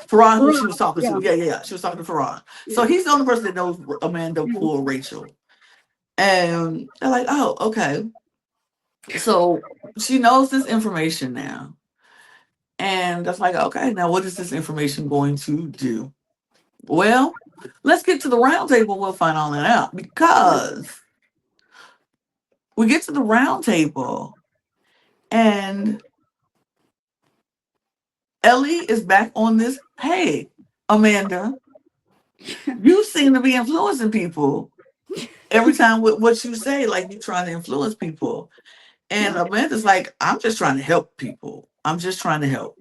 Farah, who Farah. she was talking Yeah, to. Yeah, yeah, yeah. She was talking to Farah. So yeah, he's the only person that knows Amanda yeah, pulled Rachel. And they're like, oh, okay. So she knows this information now. And that's like, okay, now what is this information going to do? Well, let's get to the round table. We'll find all that out yeah, because we get to the round table and Ellie is back on this. Hey, Amanda, you seem to be influencing people every time with what you say, like you're trying to influence people. And yeah, Amanda's like, I'm just trying to help people. I'm just trying to help.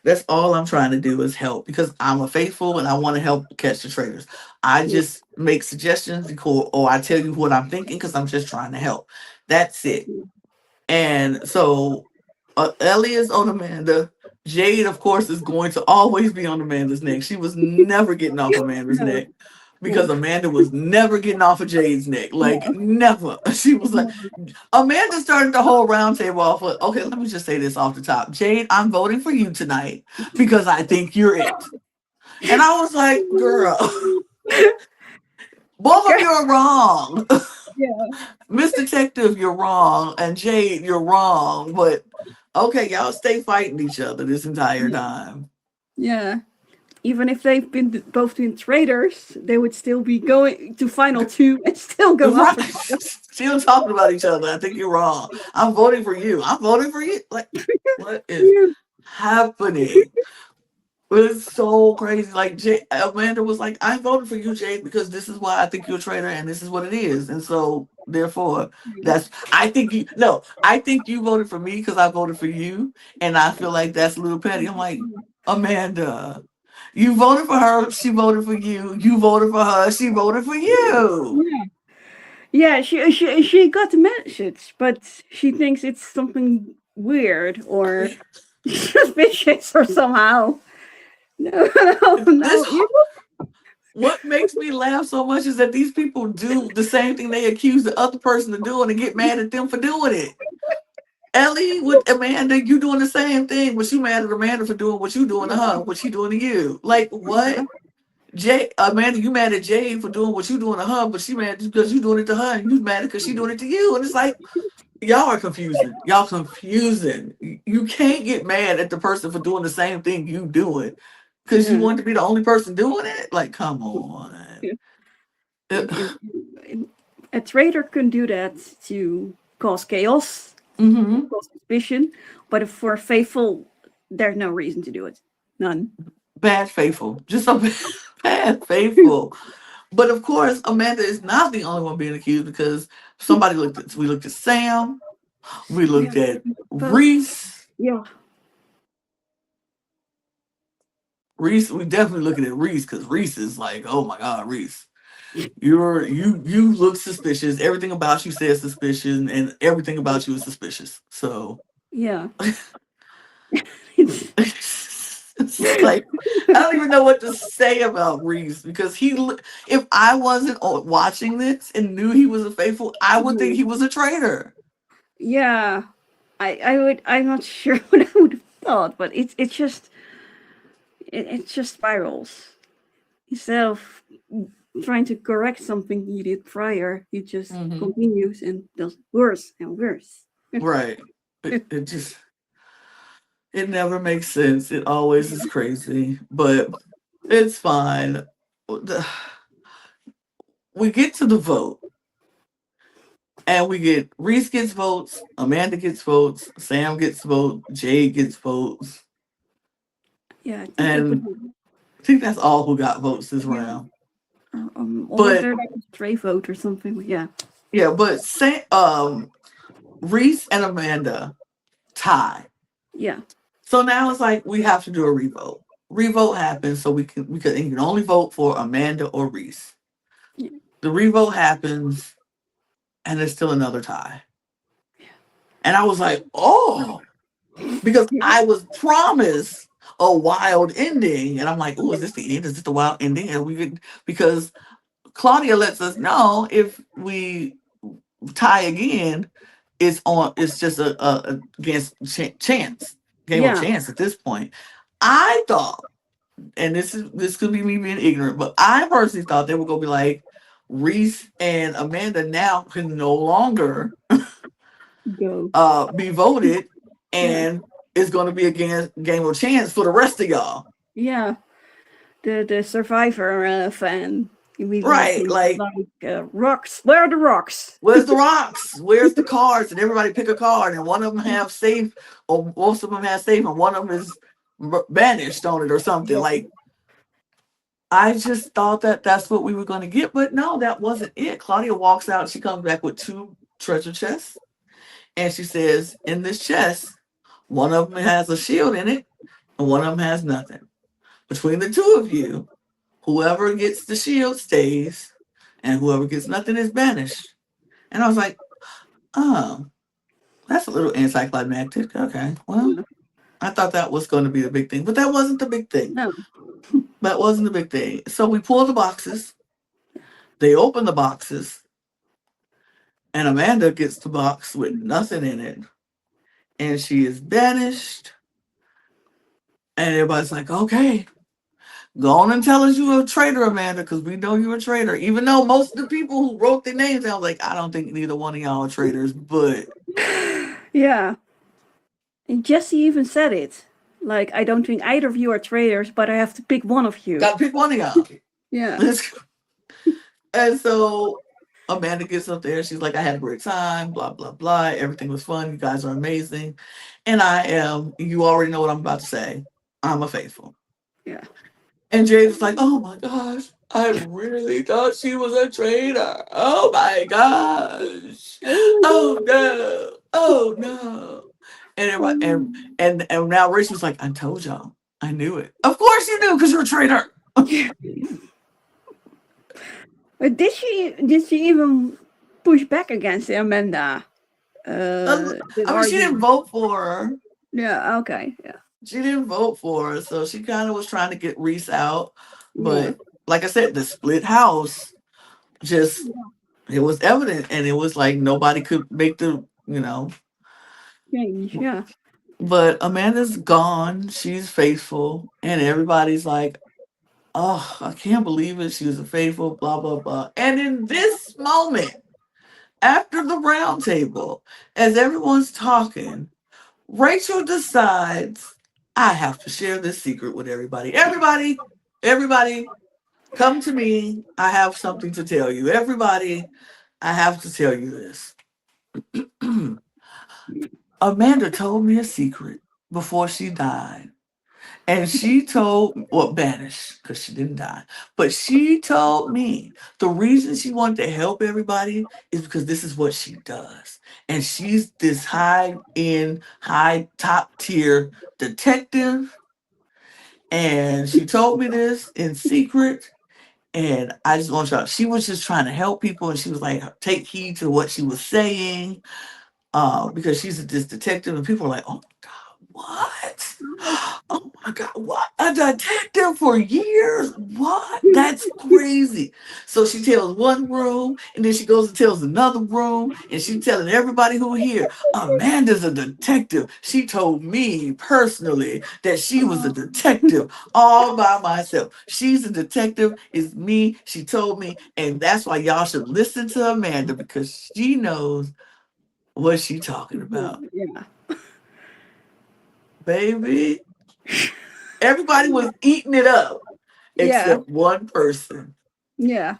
That's all I'm trying to do is help because I'm a faithful and I want to help catch the traitors. I yeah, just make suggestions or I tell you what I'm thinking because I'm just trying to help. That's it. And so Ellie is on Amanda. Jade, of course, is going to always be on Amanda's neck. She was never getting off Amanda's no, neck because Amanda was never getting off of Jade's neck. Like, no, never. She was like, no, Amanda started the whole roundtable off with, okay, let me just say this off the top. Jade, I'm voting for you tonight because I think you're it. And I was like, girl, both of you are wrong. yeah, Miss Detective, you're wrong. And Jade, you're wrong. But okay, y'all stay fighting each other this entire yeah, time. yeah. Even if they've been traitors, they would still be going to final two and still go Right. after each other. Still talking about each other. I think you're wrong. I'm voting for you. I'm voting for you. Like, what is Yeah, happening? It's so crazy. Like Amanda was like, "I voted for you, Jade, because this is why I think you're a traitor, and this is what it is." And so, therefore, that's. I think you. No, I think you voted for me because I voted for you, and I feel like that's a little petty. I'm like, Amanda, you voted for her. She voted for you. You voted for her. She voted for you. yeah. Yeah, she got the message, but she thinks it's something weird or suspicious or somehow. No, no, This no. what makes me laugh so much is that these people do the same thing they accuse the other person of doing and get mad at them for doing it. Ellie with Amanda, you doing the same thing, but you mad at Amanda for doing what you doing to her, what she doing to you. Like what? Jay Amanda, you mad at Jade for doing what you doing to her, but she mad because you doing it to her, and you mad because she doing it to you. And it's like y'all are confusing. Y'all confusing. You can't get mad at the person for doing the same thing you doing because you Yeah. want to be the only person doing it. Like, come on. It, it, it, a traitor can do that to cause chaos, Mm-hmm. cause suspicion, but if for faithful, there's no reason to do it. None. Bad faithful. Just so bad faithful. But of course, Amanda is not the only one being accused because somebody we looked at Sam, we Yeah. looked at But Reese. yeah, Reese, we definitely looking at Reese because Reese is like, oh my god, Reese. You look suspicious. Everything about you says suspicious, and everything about you is suspicious. So yeah. It's Like, I don't even know what to say about Reese because if I wasn't watching this and knew he was a faithful, I would think he was a traitor. Yeah, I would. I'm not sure what I would have thought, but it just spirals. Instead of trying to correct something he did prior, he just Hmm. continues and does worse and worse. Right. It just, it never makes sense. It always is crazy, but it's fine. We get to the vote and we get Reese gets votes, Amanda gets votes, Sam gets votes, Jade gets votes, Yeah, I think that would. and I think that's all who got votes this Yeah. round. Or was But there like a stray vote or something? Yeah. yeah, but Reese and Amanda tie. Yeah. So now it's like we have to do a revote. Revote happens so you can only vote for Amanda or Reese. Yeah. The revote happens and there's still another tie. And I was like, oh, because Yeah. I was promised a wild ending. And I'm like, oh, is this the end? Is this the wild ending? And we could, because Claudia lets us know if we tie again, it's just a against chance, game of Yeah. chance at this point. I thought, and this could be me being ignorant, but I personally thought they were gonna be like Reese and Amanda now can no longer Go. be voted, Yeah. and it's gonna be a game of chance for the rest of y'all. Yeah. The Survivor fan Right, immediately like, like rocks. Where are the rocks? where's the rocks? Where's the cards? And everybody pick a card, and one of them have safe, or most of them have safe, and one of them is banished on it or something. Yeah. Like, I just thought that that's what we were going to get, but no, that wasn't it. Claudia walks out. She comes back with two treasure chests, and she says, "In this chest, one of them has a shield in it, and one of them has nothing. Between the two of you, whoever gets the shield stays, and whoever gets nothing is banished." And I was like, "Oh, that's a little anticlimactic. Okay, well, Yeah. I thought that was going to be the big thing, but that wasn't the big thing. No. That wasn't the big thing." So we pull the boxes. They open the boxes, and Amanda gets the box with nothing in it, and she is banished. And everybody's like, "Okay, go on and tell us you're a traitor, Amanda, because we know you're a traitor." Even though most of the people who wrote their names down, like, I don't think neither one of y'all are traitors, but Yeah. And Jesse even said it. Like, I don't think either of you are traitors, but I have to pick one of you. gotta pick one of y'all. Yeah. And so Amanda gets up there. She's like, "I had a great time, blah, blah, blah. Everything was fun. You guys are amazing. And you already know what I'm about to say. I'm a faithful." Yeah. And Jade was like, "Oh my gosh, I really thought she was a traitor. Oh my gosh. Oh no. Oh no." And everybody, and now Rachel's like, "I told y'all. I knew it. Of course you knew because you're a traitor." But did she even push back against Amanda? I mean, she didn't vote for her. Yeah. Okay. Yeah. She didn't vote for her, so she kind of was trying to get Reese out. Yeah. But like I said, the split house just, it was evident, and it was like nobody could make the. Change. Yeah. But Amanda's gone. She's faithful, and everybody's like, "Oh, I can't believe it. She was a faithful, blah blah blah." And in this moment, after the round table, as everyone's talking, Rachel decides, "I have to share this secret with everybody. Everybody, come to me. I have something to tell you. Everybody, I have to tell you this." Amanda told me a secret before she died. And she told, well, banished, because she didn't die. But she told me the reason she wanted to help everybody is because this is what she does. And she's this high top tier detective. And she told me this in secret. And I just want y'all, she was just trying to help people. And she was like, take heed to what she was saying. Because she's this detective, and people are like, "Oh my God, what? Oh my God, what? A detective for years? What? That's crazy. So she tells one room, and then she goes and tells another room, and she's telling everybody who here, Amanda's a detective. She told me personally that she was a Oh, detective all by myself. She's a detective, it's me. She told me, and that's why y'all should listen to Amanda because she knows what she talking about. yeah. Baby, everybody was eating it up Yeah. except one person. Yeah.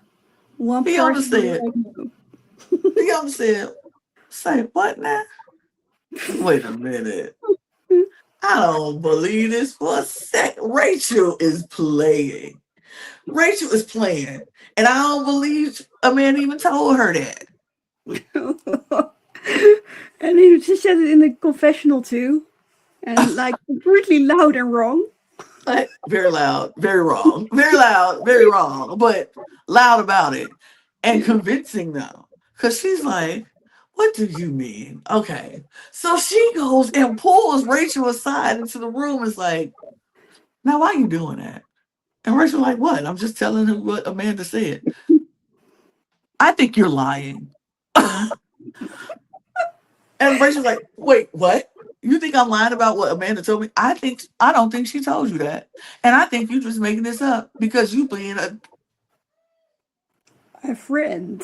One Fiona person was said, like, no. Fiona said, say what now? Wait a minute. I don't believe this for a sec. Rachel is playing. Rachel is playing. And I don't believe Amanda even told her that. And he just said it in the confessional too. And like completely loud and wrong. Like, very loud, very wrong. Very loud, very wrong. But loud about it. And Yeah. convincing though. Because she's like, what do you mean? Okay. So she goes and pulls Rachel aside into the room. Is like, now why are you doing that? And Rachel like, what? I'm just telling her what Amanda said. I think you're lying. And Rachel's like, wait, what? You think I'm lying about what Amanda told me? I don't think she told you that. And I think you just making this up because you being A friend.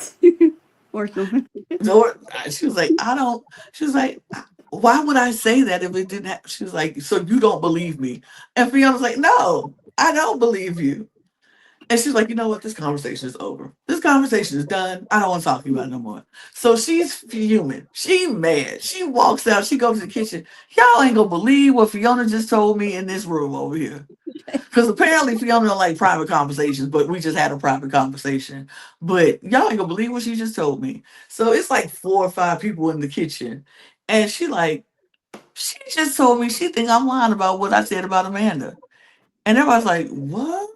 Or something. or she was like, I don't she was like, why would I say that if it didn't happen? She was like, so you don't believe me. And Fiona's like, no, I don't believe you. And she's like, you know what? This conversation is over. This conversation is done. I don't want to talk to you about it no more. So she's fuming. She mad. She walks out. She goes to the kitchen. Y'all ain't gonna believe what Fiona just told me in this room over here. Because apparently Fiona don't like private conversations, but we just had a private conversation. But y'all ain't gonna believe what she just told me. So it's like 4 or 5 people in the kitchen. And she just told me she think I'm lying about what I said about Amanda. And everybody's like, what?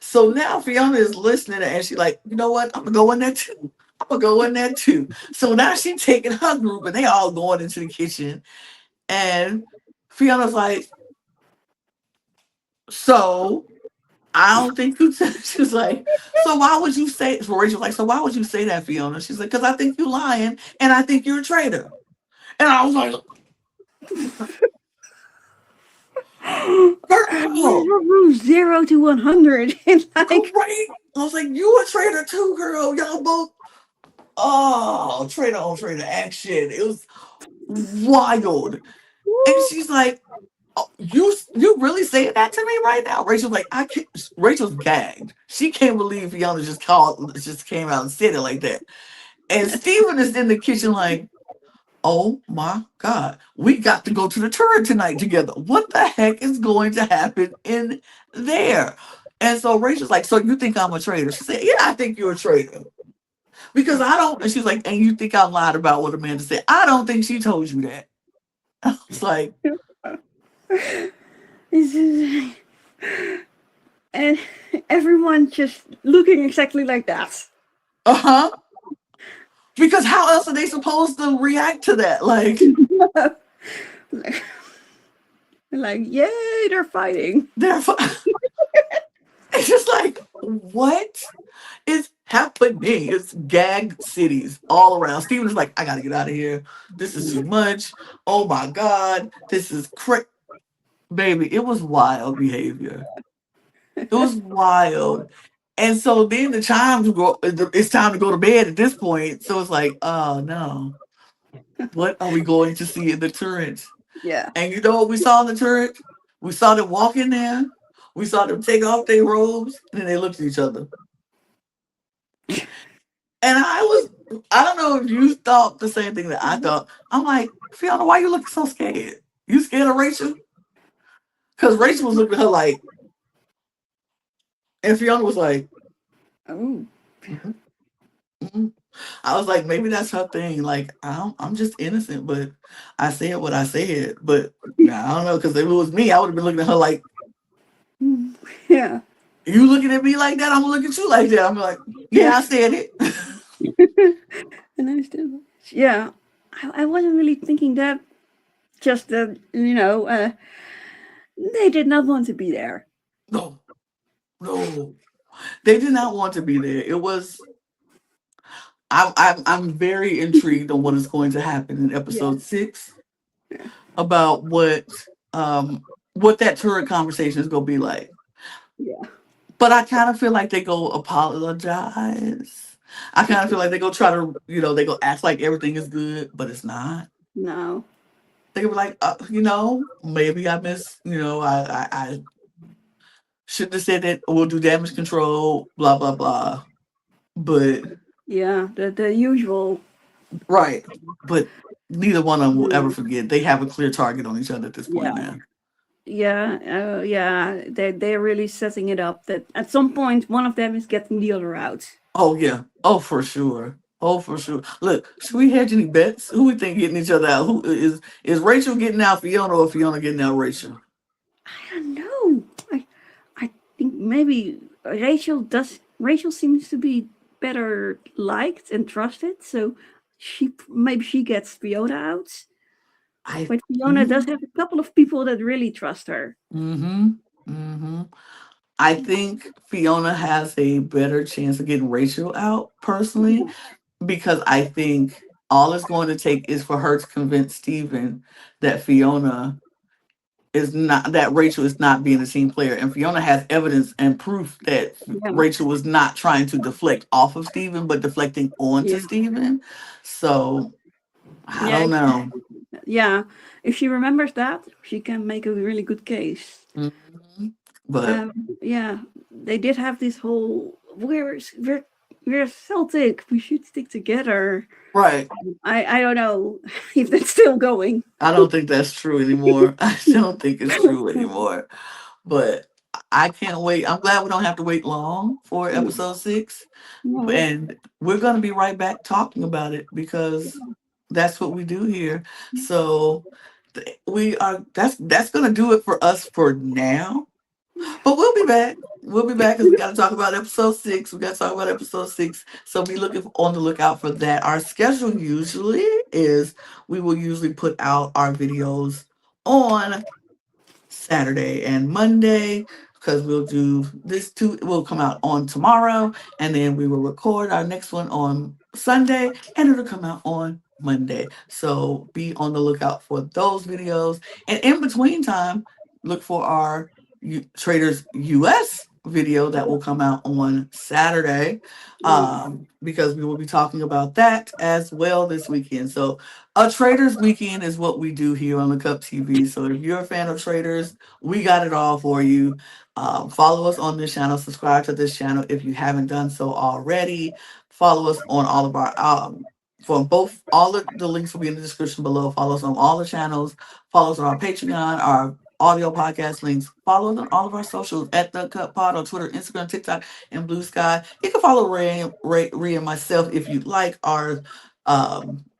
So now Fiona is listening and she's like, you know what? I'm gonna go in there too. I'm gonna go in there too. So now she's taking her group and they all going into the kitchen. And Fiona's like, so I don't think you she's like, so why would you say so Rachel's like, so why would you say that, Fiona? She's like, because I think you're lying and I think you're a traitor. And I was like, girl, From 0 to 100. And like, great. I was like, you a traitor too, girl. Y'all both traitor on traitor action. It was wild. And she's like, oh, you really saying that to me right now? Rachel's like, I can't. Rachel's gagged. She can't believe Fiona just came out and said it like that. And Steven is in the kitchen like, oh my God, we got to go to the turret tonight together. What the heck is going to happen in there? And so Rachel's like, so you think I'm a traitor? She said, yeah, I think you're a traitor. Because I don't, and she's like, and you think I lied about what Amanda said? I don't think she told you that. I was like, this is, and everyone just looking exactly like that. uh-huh. Because how else are they supposed to react to that? Like, Like, yay, they're fighting. they're it's just like, what is happening? It's gag cities all around. Steven is like, I gotta get out of here. This is too much. Oh my God. This is crazy. Baby, it was wild behavior. It was wild. And so then the chimes go, it's time to go to bed at this point. So it's like, oh no. What are we going to see in the turret? Yeah. And you know what we saw in the turret? We saw them walk in there. We saw them take off their robes, and then they looked at each other. And I don't know if you thought the same thing that I thought. I'm like, Fiona, why you looking so scared? You scared of Rachel? Because Rachel was looking at her like, and Fiona was like, Oh. mhm, mhm. I was like, maybe that's her thing. Like, I'm just innocent, but I said what I said. But now I don't know, because if it was me, I would have been looking at her like, Yeah. you looking at me like that, I'm gonna look at you like that. I'm like, yeah, Yeah. I said it. And I still, yeah. I wasn't really thinking that. Just that, they did not want to be there. No, no. They did not want to be there. It was. I'm very intrigued on what is going to happen in Yeah, episode 6 yeah, about what that turret conversation is gonna be like. yeah. But I kind of feel like they go apologize. I kind of feel like they go try to, they go act like everything is good, but it's not. No. They go be like, maybe I miss, I shouldn't have said that. We'll do damage control, blah blah blah. But Yeah, the usual. right, but neither one of them will ever Mm, forget. They have a clear target on each other at this point yeah, now. yeah, yeah. They're really setting it up that at some point one of them is getting the other out. Oh yeah. Oh for sure. Oh for sure. Look, should we hedge any bets? Who we think getting each other out? Who is Rachel getting out Fiona or Fiona getting out Rachel? I don't know. I think maybe Rachel does. Rachel seems to be better liked and trusted, so maybe she gets Fiona out. I But Fiona does mm, have a couple of people that really trust her. mm-hmm. Mm-hmm. I think Fiona has a better chance of getting Rachel out personally because I think all it's going to take is for her to convince Steven that Rachel is not being a team player. And Fiona has evidence and proof that Yeah, Rachel was not trying to deflect off of Steven, but deflecting onto yeah, Steven. So I yeah, don't know. yeah. If she remembers that, she can make a really good case. Mhm. But Yeah, they did have this whole we're Celtic. We should stick together. right. I don't know if that's still going. I don't think that's true anymore. I don't think it's true anymore. But I can't wait. I'm glad we don't have to wait long for episode 6. No. And we're going to be right back talking about it because that's what we do here. So that's going to do it for us for now. But we'll be back. We'll be back because we got to talk about episode 6. We got to talk about episode 6. So be looking on the lookout for that. Our schedule usually is we will usually put out our videos on Saturday and Monday because we'll do this two will come out on tomorrow and then we will record our next one on Sunday and it'll come out on Monday. So be on the lookout for those videos. And in between time, look for our Traitors US video that will come out on Saturday because we will be talking about that as well this weekend. So a Traitors weekend is what we do here on the Cup TV. So if you're a fan of Traitors, we got it all for you. Follow us on this channel. Subscribe to this channel if you haven't done so already. Follow us on all of our for both all of the links will be in the description below. Follow us on all the channels. Follow us on our Patreon, our audio podcast links. Follow us on all of our socials at the Cut Pod on Twitter, Instagram, TikTok, and Blue Sky. You can follow Ray and myself if you'd like. Our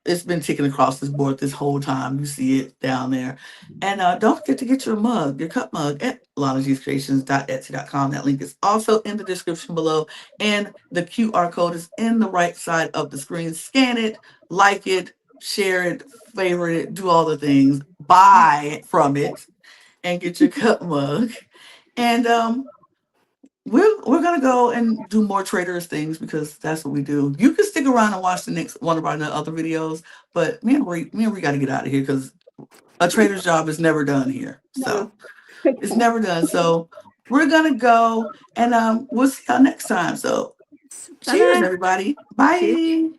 it's been ticking across this board this whole time. You see it down there. And don't forget to get your mug, your cup mug at lanagcreations.etsy.com. That link is also in the description below. And the QR code is in the right side of the screen. Scan it, like it, share it, favorite it, do all the things, buy from it, and get your cup mug. And we're gonna go and do more traitorous things because that's what we do. You can stick around and watch the next one of our other videos, but me and we got to get out of here because a traitor's job is never done here. So No. it's never done. So we're gonna go and we'll see y'all next time. So cheers, Ta-da. everybody. Cheers. Bye.